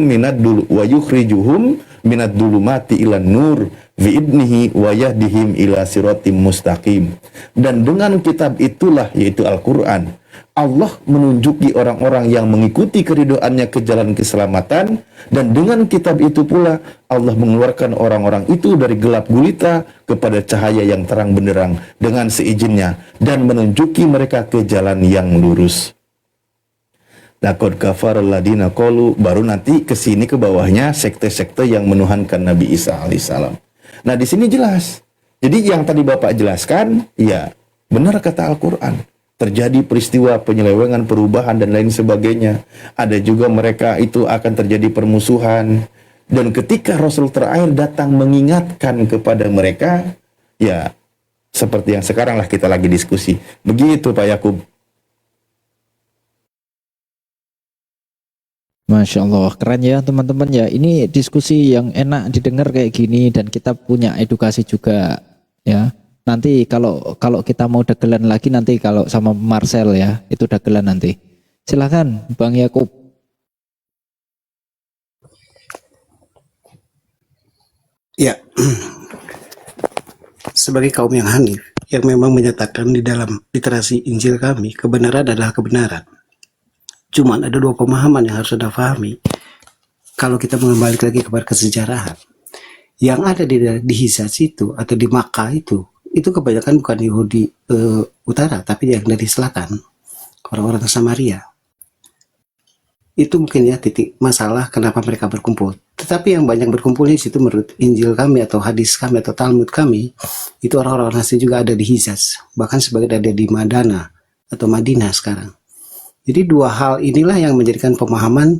minad dulumati ilan nur bi'idnihi wa yahdihim ila siratim mustaqim. Dan dengan kitab itulah, yaitu Al-Quran, Allah menunjuki orang-orang yang mengikuti keridoannya ke jalan keselamatan, dan dengan kitab itu pula Allah mengeluarkan orang-orang itu dari gelap gulita kepada cahaya yang terang benderang dengan seizinnya dan menunjuki mereka ke jalan yang lurus. Laqad kafaral ladina qalu, baru nanti ke sini ke bawahnya sekte-sekte yang menuhankan Nabi Isa alaihissalam. Nah, di sini jelas. Jadi yang tadi Bapak jelaskan, ya benar kata Al-Qur'an. Terjadi peristiwa penyelewengan, perubahan dan lain sebagainya. Ada juga mereka itu akan terjadi permusuhan. Dan ketika Rasul terakhir datang mengingatkan kepada mereka, ya seperti yang sekarang lah kita lagi diskusi. Begitu Pak Yakub. Masya Allah, keren ya teman-teman ya. Ini diskusi yang enak didengar kayak gini dan kita punya edukasi juga ya. Nanti kalau kita mau dagelan lagi nanti kalau sama Marcel ya, itu dagelan nanti. Silakan Bang Yakub. Ya, sebagai kaum yang hanif, yang memang menyatakan di dalam literasi Injil kami, kebenaran adalah kebenaran. Cuman ada dua pemahaman yang harus Anda pahami. Kalau kita mengembali lagi kepada kesejarahan, yang ada di Hijaz itu atau di Makkah itu kebanyakan bukan Yahudi utara, tapi yang dari selatan, orang-orang Samaria. Itu mungkin ya titik masalah kenapa mereka berkumpul. Tetapi yang banyak berkumpul di situ menurut Injil kami atau hadis kami atau Talmud kami, itu orang-orang Nasrani juga ada di Hijaz, bahkan sebagian ada di Madinah atau Madinah sekarang. Jadi dua hal inilah yang menjadikan pemahaman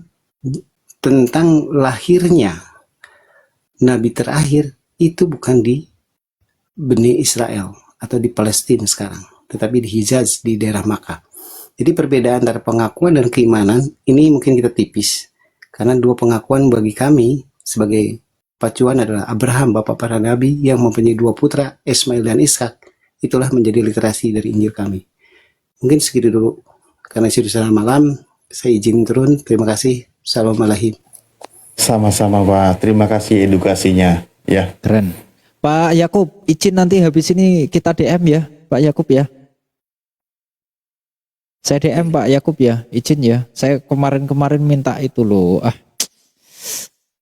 tentang lahirnya Nabi terakhir itu bukan di Bani Israel atau di Palestina sekarang, tetapi di Hijaz, di daerah Makkah. Jadi perbedaan antara pengakuan dan keimanan ini mungkin kita tipis, karena dua pengakuan bagi kami sebagai pacuan adalah Abraham, bapak para nabi yang mempunyai dua putra, Ismail dan Ishak. Itulah menjadi literasi dari Injil kami. Mungkin segitu dulu. Karena sudah malam, saya izin turun. Terima kasih. Assalamualaikum. Sama-sama Pak, terima kasih edukasinya. Ya, Keren. Pak Yakub, izin nanti habis ini kita DM ya, Pak Yakub ya. Saya DM Pak Yakub ya, izin ya. Saya kemarin minta itu loh.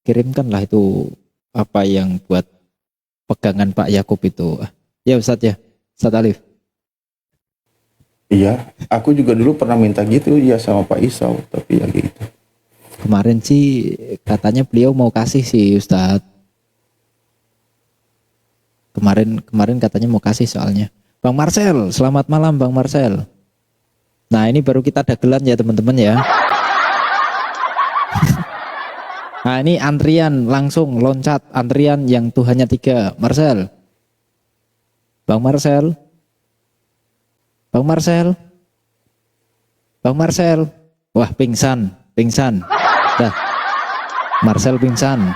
Kirimkanlah itu apa yang buat pegangan Pak Yakub itu. Ya Ustadz ya, Ustadz Alif. Iya, aku juga dulu pernah minta gitu ya sama Pak Isau, tapi ya gitu. Kemarin sih katanya beliau mau kasih sih Ustadz. Kemarin katanya mau kasih soalnya. Bang Marcel, selamat malam Bang Marcel. Nah ini baru kita dagelan ya teman-teman ya. Nah ini antrian langsung loncat, antrian yang Tuhannya 3, Marcel. Bang Marcel. Bang Marcel. Bang Marcel. Wah, pingsan. Dah. Marcel pingsan.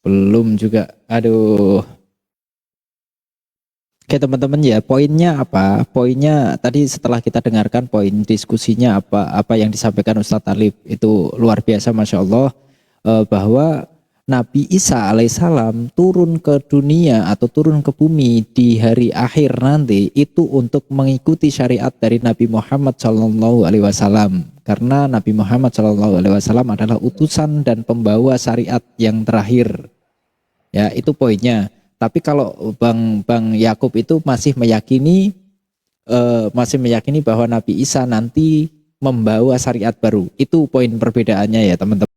Belum juga. Aduh. Oke teman-teman ya, poinnya apa? Poinnya tadi setelah kita dengarkan poin diskusinya apa yang disampaikan Ustadz Talib itu luar biasa, Masya Allah, bahwa Nabi Isa alaihissalam turun ke dunia atau turun ke bumi di hari akhir nanti itu untuk mengikuti syariat dari Nabi Muhammad SAW, karena Nabi Muhammad SAW adalah utusan dan pembawa syariat yang terakhir. Ya, itu poinnya. Tapi kalau Bang Yakub itu masih meyakini bahwa Nabi Isa nanti membawa syariat baru. Itu poin perbedaannya ya teman-teman.